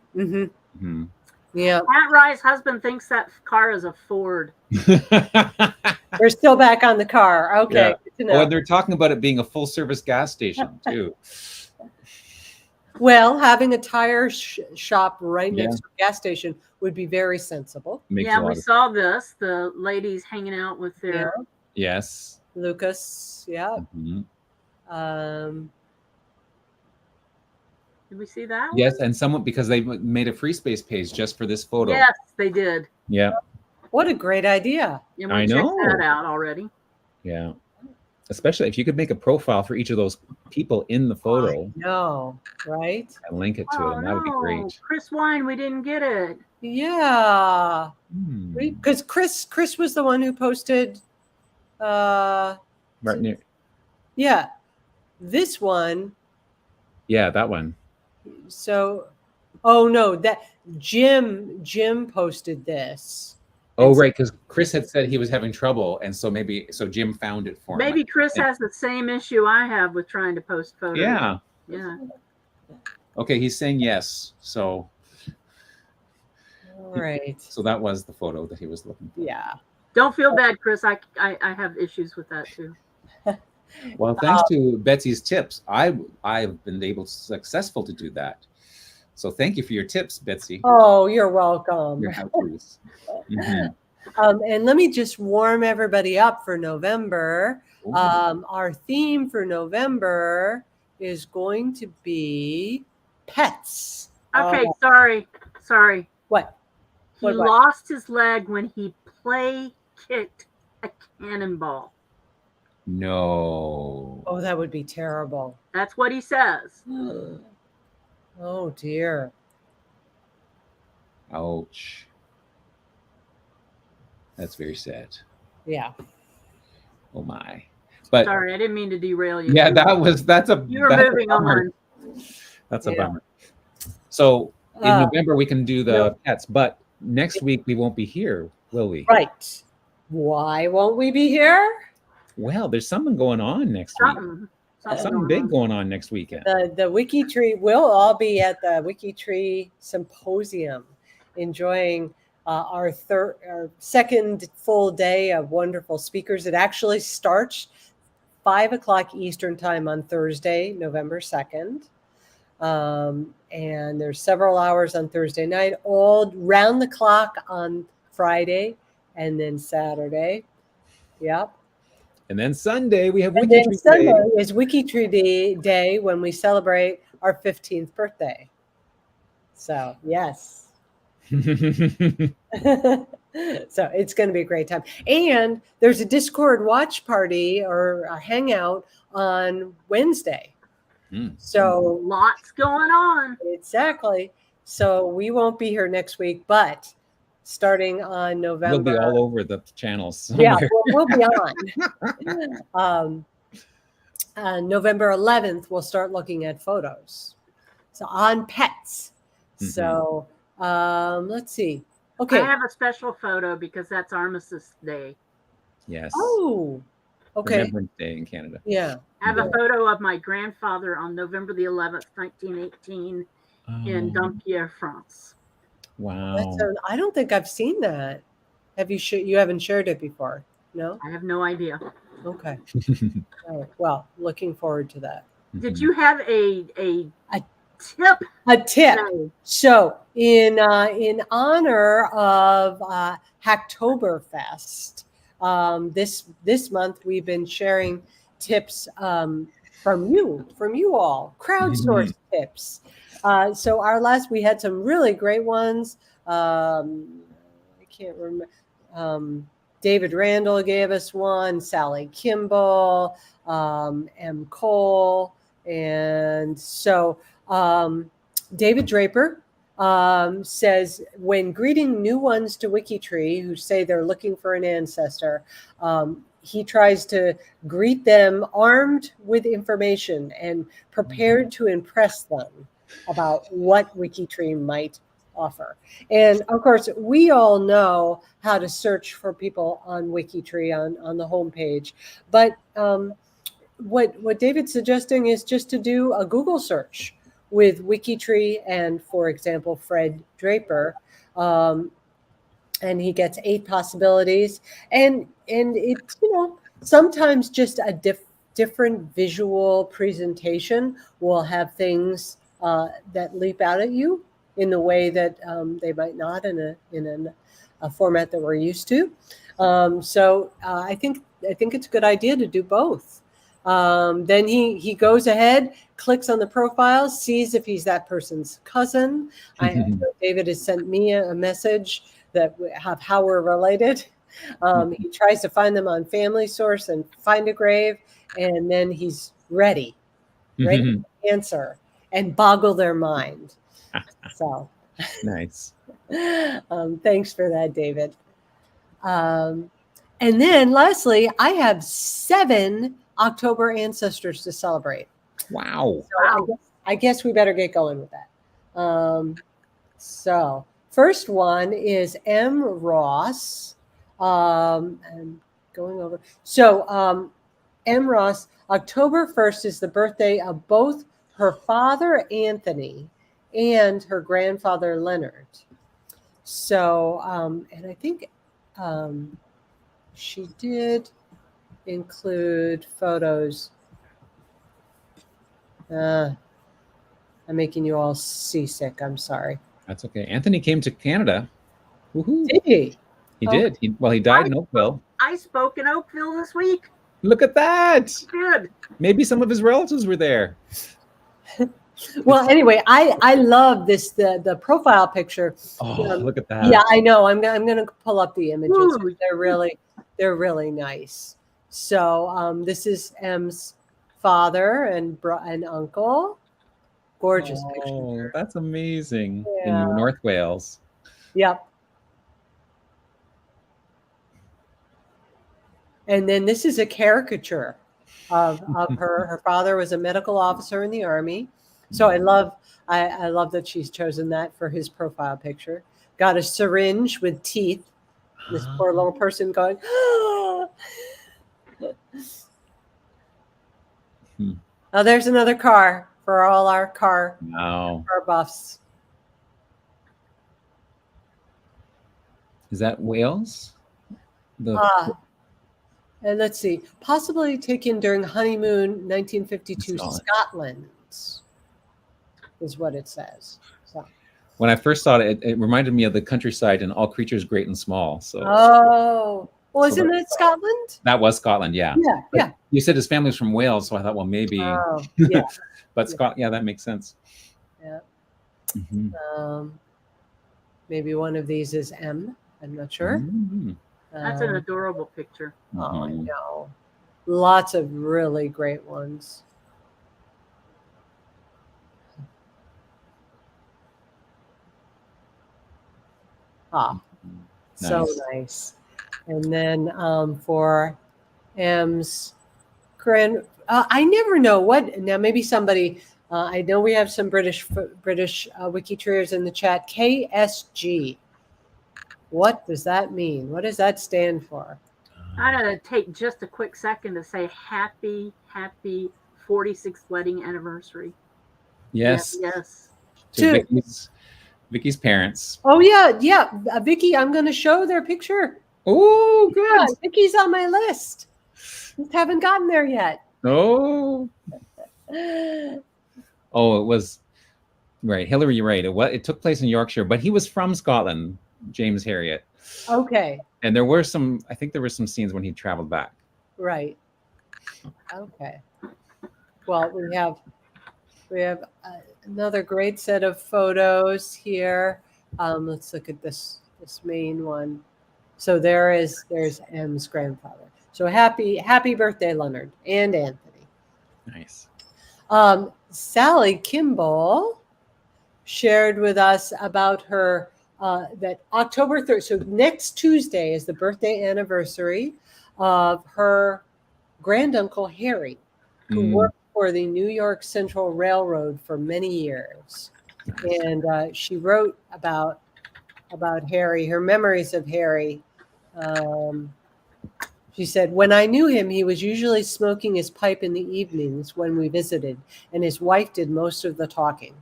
Yeah. Pat Rye's husband thinks that car is a Ford. We're still back on the car. Okay. Yeah. Good to know. Oh, and they're talking about it being a full-service gas station too. Well, having a tire shop right next to a gas station would be very sensible. Makes Yeah, we saw this. The ladies hanging out with their Yes. Lucas. Yeah. Did we see that? Yes, and someone, because they made a free space page just for this photo. Yes, they did. Yeah. What a great idea. And we checked that out already. Yeah. Especially if you could make a profile for each of those people in the photo. No, right? And link it to it, and that would be great. Chris Wine, we didn't get it. Yeah. Because Chris was the one who posted right near. Yeah. This one. Yeah, that one. So oh no, that Jim posted this. Oh, right, because Chris had said he was having trouble, and so Jim found it for him. Maybe Chris has the same issue I have with trying to post photos. Yeah. Yeah. Okay, he's saying yes. So. All right. So that was the photo that he was looking for. Yeah. Don't feel bad, Chris. I have issues with that too. Well, thanks to Betsy's tips, I've been able successful to do that. So thank you for your tips, Betsy. Oh, you're welcome. Your how-tos. And let me just warm everybody up for November. Our theme for November is going to be pets. Okay, sorry. What? He lost his leg when he play kicked a cannonball. No. Oh, that would be terrible. That's what he says. Oh dear. Ouch. That's very sad. Yeah. Oh my. But sorry, I didn't mean to derail you. Yeah, that's a you were moving on. That's a bummer. So in November we can do the pets, but next week we won't be here, will we? Right. Why won't we be here? Well, there's something going on next week. Something big going on next weekend. The WikiTree, we'll all be at the WikiTree Symposium, enjoying our second full day of wonderful speakers. It actually starts 5:00 Eastern time on Thursday, November 2nd. And there's several hours on Thursday night, all round the clock on Friday, and then Saturday. Yep. And then Sunday we have WikiTree Day. Sunday is WikiTree Day when we celebrate our 15th birthday. So yes. So it's going to be a great time. And there's a Discord watch party or a hangout on Wednesday. So lots going on. Exactly. So we won't be here next week, but starting on November. We'll be all over the channels somewhere. Yeah, we'll be on. November 11th, we'll start looking at photos. So on pets. So let's see. Okay. I have a special photo because that's Armistice Day. Yes. Oh, okay. Remembrance Day in Canada. Yeah. I have a photo of my grandfather on November the 11th, 1918 in Dampierre, France. Wow. I don't think I've seen that. Have you? You haven't shared it before? No. I have no idea. Okay. All right. Well, looking forward to that. Did you have a tip? A tip. So, in honor of Hacktoberfest, this month we've been sharing tips from you all, crowdsourced tips. So we had some really great ones. I can't remember. David Randall gave us one, Sally Kimball, M. Cole. And so David Draper says, when greeting new ones to WikiTree who say they're looking for an ancestor, he tries to greet them armed with information and prepared to impress them about what WikiTree might offer. And of course, we all know how to search for people on WikiTree on the homepage. But what David's suggesting is just to do a Google search with WikiTree and, for example, Fred Draper. And he gets 8 possibilities. And it's, sometimes just a different visual presentation will have things that leap out at you in the way that they might not in a format that we're used to. So I think it's a good idea to do both. Then he goes ahead, clicks on the profile, sees if he's that person's cousin. David has sent me a message that have how we're related. He tries to find them on Family Source and Find a Grave, and then he's ready to answer and boggle their mind. So nice. Thanks for that, David. And then lastly, I have 7 October ancestors to celebrate. Wow. So I guess we better get going with that. So first one is M. Ross. I'm going over. So M. Ross, October 1st is the birthday of both her father, Anthony, and her grandfather, Leonard. So, and I think she did include photos. I'm making you all seasick. I'm sorry. That's okay. Anthony came to Canada. Woohoo. Did he? He did. He died in Oakville. I spoke in Oakville this week. Look at that. Good. Maybe some of his relatives were there. Well, anyway, I love this the profile picture. Oh, look at that. Yeah, I know. I'm gonna pull up the images. Ooh. They're really nice. So this is M's father and uncle. Gorgeous picture. Oh, that's amazing. Yeah. In North Wales. Yep. And then this is a caricature of her. Her father was a medical officer in the Army. So I love that she's chosen that for his profile picture. Got a syringe with teeth. This poor little person going, oh, there's another car for all our car buffs. Is that Wales? And let's see, possibly taken during honeymoon 1952 Scotland is what it says. So. When I first saw it, it reminded me of the countryside and All Creatures Great and Small. So. Oh, well, isn't it Scotland? That was Scotland, yeah. Yeah. You said his family's from Wales, so I thought, well, maybe. Oh, yeah. But that makes sense. Yeah. Mm-hmm. Maybe one of these is M. I'm not sure. Mm-hmm. That's an adorable picture. Oh, I know. Lots of really great ones. Nice. So nice. And then for M's I never know what. Now maybe somebody. I know we have some British WikiTreeers in the chat. KSG. What does that mean? What does that stand for? I'm going to take just a quick second to say happy 46th wedding anniversary. Yes. Yes. To Vicky's parents. Oh, yeah. Vicky, I'm going to show their picture. Oh, good. Yeah, Vicky's on my list. Just haven't gotten there yet. Oh. Oh, it was right. Hillary, you're right. It took place in Yorkshire, but he was from Scotland, James Herriot. Okay. And there were some scenes when he traveled back. Right. Okay. Well, we have another great set of photos here. Let's look at this main one. So there's M's grandfather. So happy birthday, Leonard and Anthony. Nice. Sally Kimball shared with us about her that October 3rd. So next Tuesday is the birthday anniversary of her granduncle Harry, who worked for the New York Central Railroad for many years. And she wrote about Harry, her memories of Harry. She said, "When I knew him, he was usually smoking his pipe in the evenings when we visited, and his wife did most of the talking.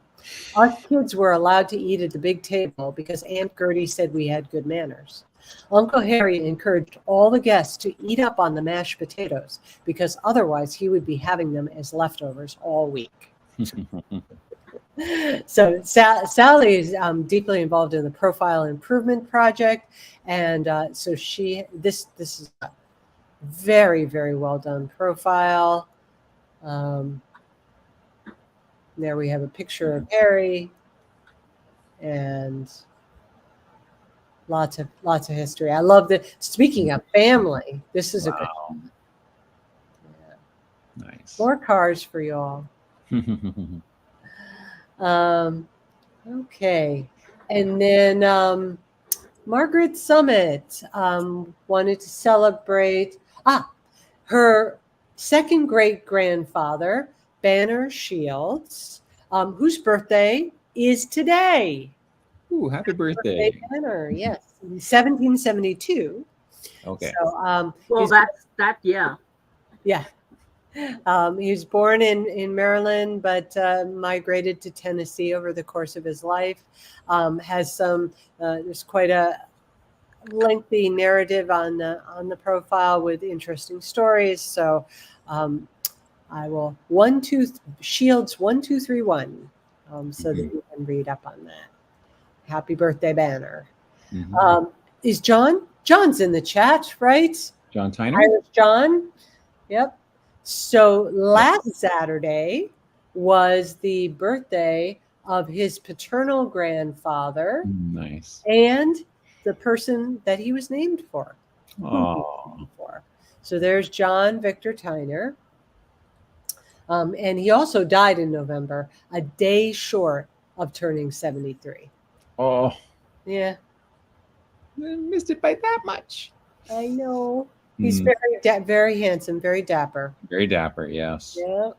Us kids were allowed to eat at the big table because Aunt Gertie said we had good manners. Uncle Harry encouraged all the guests to eat up on the mashed potatoes because otherwise he would be having them as leftovers all week." So Sally is deeply involved in the Profile Improvement Project, and so this is a very, very well done profile. There we have a picture of Harry, and lots of history. I love that. Speaking of family, this is a good one. Yeah. Nice. More cars for y'all. Okay, and then Margaret Summit wanted to celebrate her second great grandfather, Banner Shields, whose birthday is today. Ooh, happy birthday. Banner, yes, 1772. Okay. So, well, yeah. Yeah. He was born in Maryland, but migrated to Tennessee over the course of his life. Has some, there's quite a lengthy narrative on the profile with interesting stories. So I will Shields 1231, so that you can read up on that. Happy birthday, Banner. Is John's in the chat, right? John Tyner? Irish John. Yep. So last Saturday was the birthday of his paternal grandfather. Nice. And the person that he was named for. Oh. So there's John Victor Tyner. And he also died in November, a day short of turning 73. Oh. Yeah. I missed it by that much. I know. He's very handsome, very dapper. Very dapper, yes. Yeah.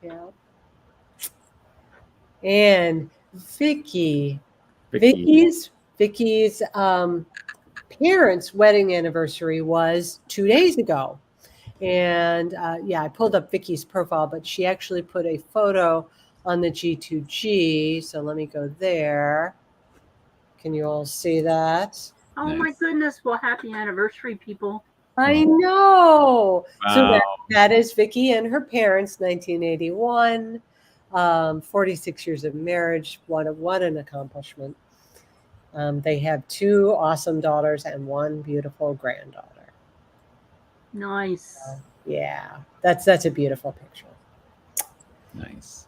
Yeah. And Vicky's parents' wedding anniversary was 2 days ago. And I pulled up Vicky's profile, but she actually put a photo on the G2G. So let me go there. Can you all see that? Oh, nice. My goodness. Well, happy anniversary, people. I know. Wow. So that is Vicky and her parents, 1981. 46 years of marriage. What an accomplishment. They have 2 awesome daughters and 1 beautiful granddaughter. Nice. Yeah, that's a beautiful picture. Nice.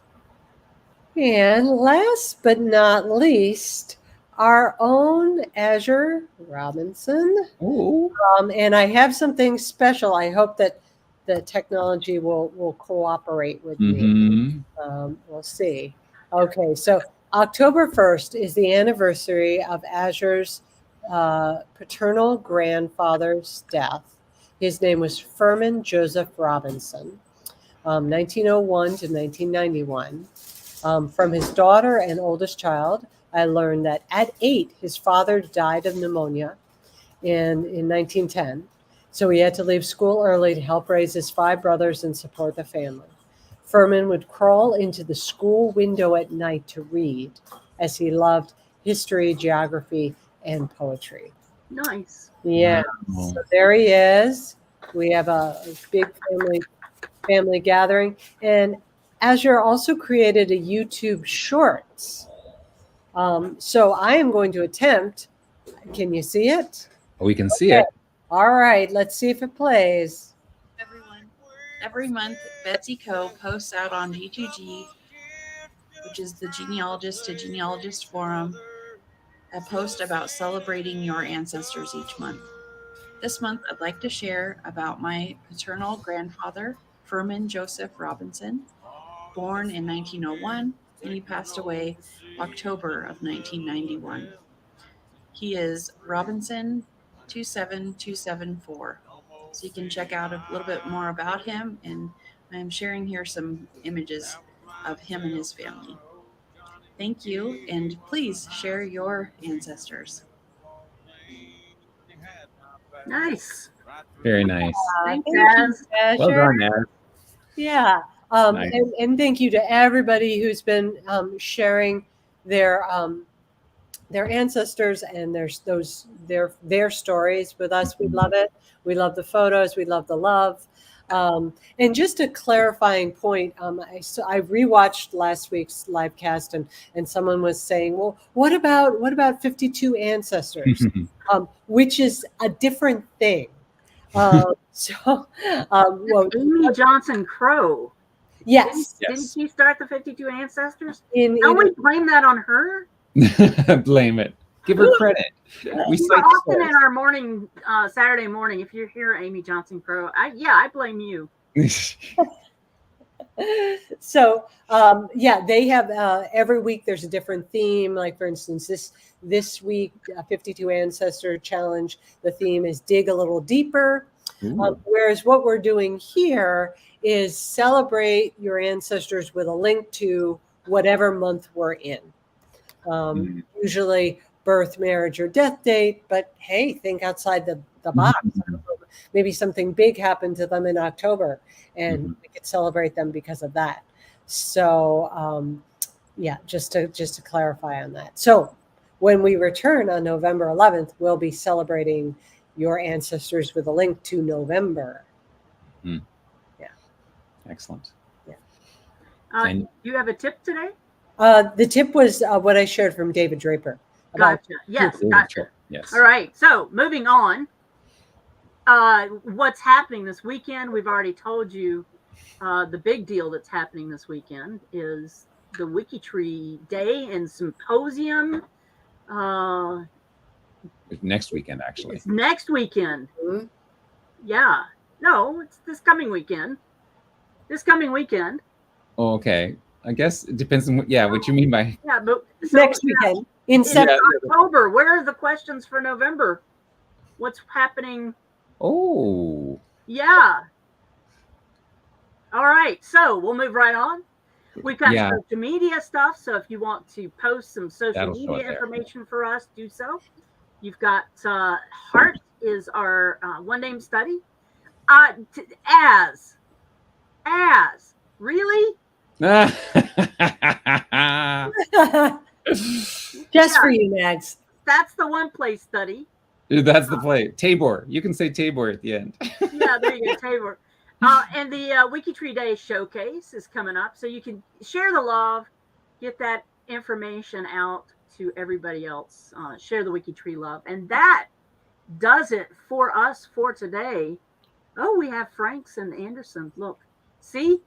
And last but not least, our own Azure Robinson. Ooh. And I have something special. I hope that the technology will cooperate with me. We'll see. Okay, so October 1st is the anniversary of Azure's paternal grandfather's death. His name was Furman Joseph Robinson, 1901 to 1991. From his daughter and oldest child, I learned that at 8, his father died of pneumonia in 1910. So he had to leave school early to help raise his 5 brothers and support the family. Furman would crawl into the school window at night to read, as he loved history, geography, and poetry. Nice. Yeah. Wow. So there he is. We have a big family gathering. And Azure also created a YouTube Shorts. So I am going to attempt. Can you see it? We can see it. All right. Let's see if it plays. Everyone, every month, Betsy Co. posts out on G2G, which is the Genealogist to Genealogist Forum, a post about celebrating your ancestors each month. This month, I'd like to share about my paternal grandfather, Furman Joseph Robinson, born in 1901, and he passed away October of 1991. He is Robinson 27274. so you can check out a little bit more about him. And I'm sharing here some images of him and his family. Thank you, and please share your ancestors. Nice. Very nice. Thanks, Thank you, Az. Well Asher. done, Az. Yeah. Nice. And thank you to everybody who's been sharing their ancestors and their stories with us. We love it. We love the photos. We love the love. And just a clarifying point, I rewatched last week's live cast, and someone was saying, well, what about 52 ancestors, which is a different thing. Well, Amy Johnson Crow. yes. Didn't she start the 52 ancestors? In Don't we blame that on her? Blame it. Give her credit. We You cite know, often source. in our morning, Saturday morning, if you're here, Amy Johnson Crow, I blame you. So they have every week there's a different theme. Like for instance, this week 52 Ancestor Challenge, the theme is dig a little deeper. Whereas what we're doing here is celebrate your ancestors with a link to whatever month we're in. Usually birth, marriage, or death date, but hey, think outside the box. Maybe something big happened to them in October, and we could celebrate them because of that. So just to clarify on that. So when we return on November 11th, we'll be celebrating your ancestors with a link to November. Yeah. Excellent. Yeah. Do you have a tip today? The tip was what I shared from David Draper. Gotcha. Yes, gotcha. Yes. All right. So moving on. What's happening this weekend? We've already told you the big deal that's happening this weekend is the WikiTree Day and Symposium. Next weekend, actually. It's next weekend. Yeah. No, it's this coming weekend. Oh, okay. I guess it depends on what you mean by. Yeah, but next weekend in October. Where are the questions for November? What's happening? Oh. Yeah. All right. So we'll move right on. We've got social media stuff. So if you want to post some social media information for us, do so. You've got Heart is our one name study. As really? Just for you, Mags. That's the one place study. That's the play. Tabor. You can say Tabor at the end. Yeah, there you go, Tabor. And the WikiTree Day showcase is coming up, so you can share the love, get that information out to everybody else. Share the WikiTree love, and that does it for us for today. Oh, we have Franks and Anderson. Look, see,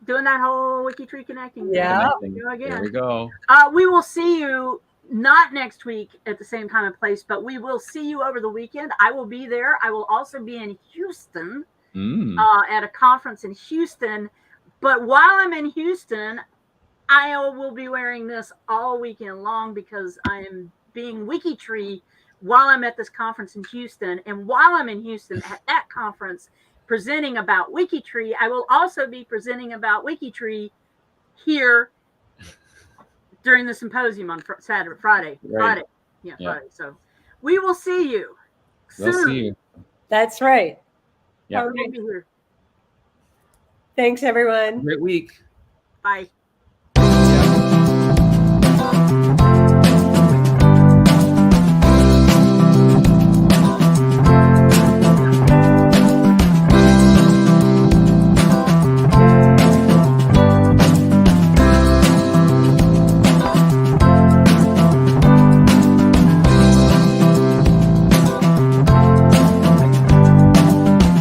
doing that whole WikiTree connecting. Yeah, there we go. We will see you not next week at the same time and place, but we will see you over the weekend. I will be there. I will also be in Houston at a conference in Houston. But while I'm in Houston, I will be wearing this all weekend long because I am being WikiTree while I'm at this conference in Houston. And while I'm in Houston at that conference presenting about WikiTree, I will also be presenting about WikiTree here during the symposium on Friday. Right. Friday. So we will see you soon. We'll see you. That's right. Yeah. Thanks, everyone. Great week. Bye.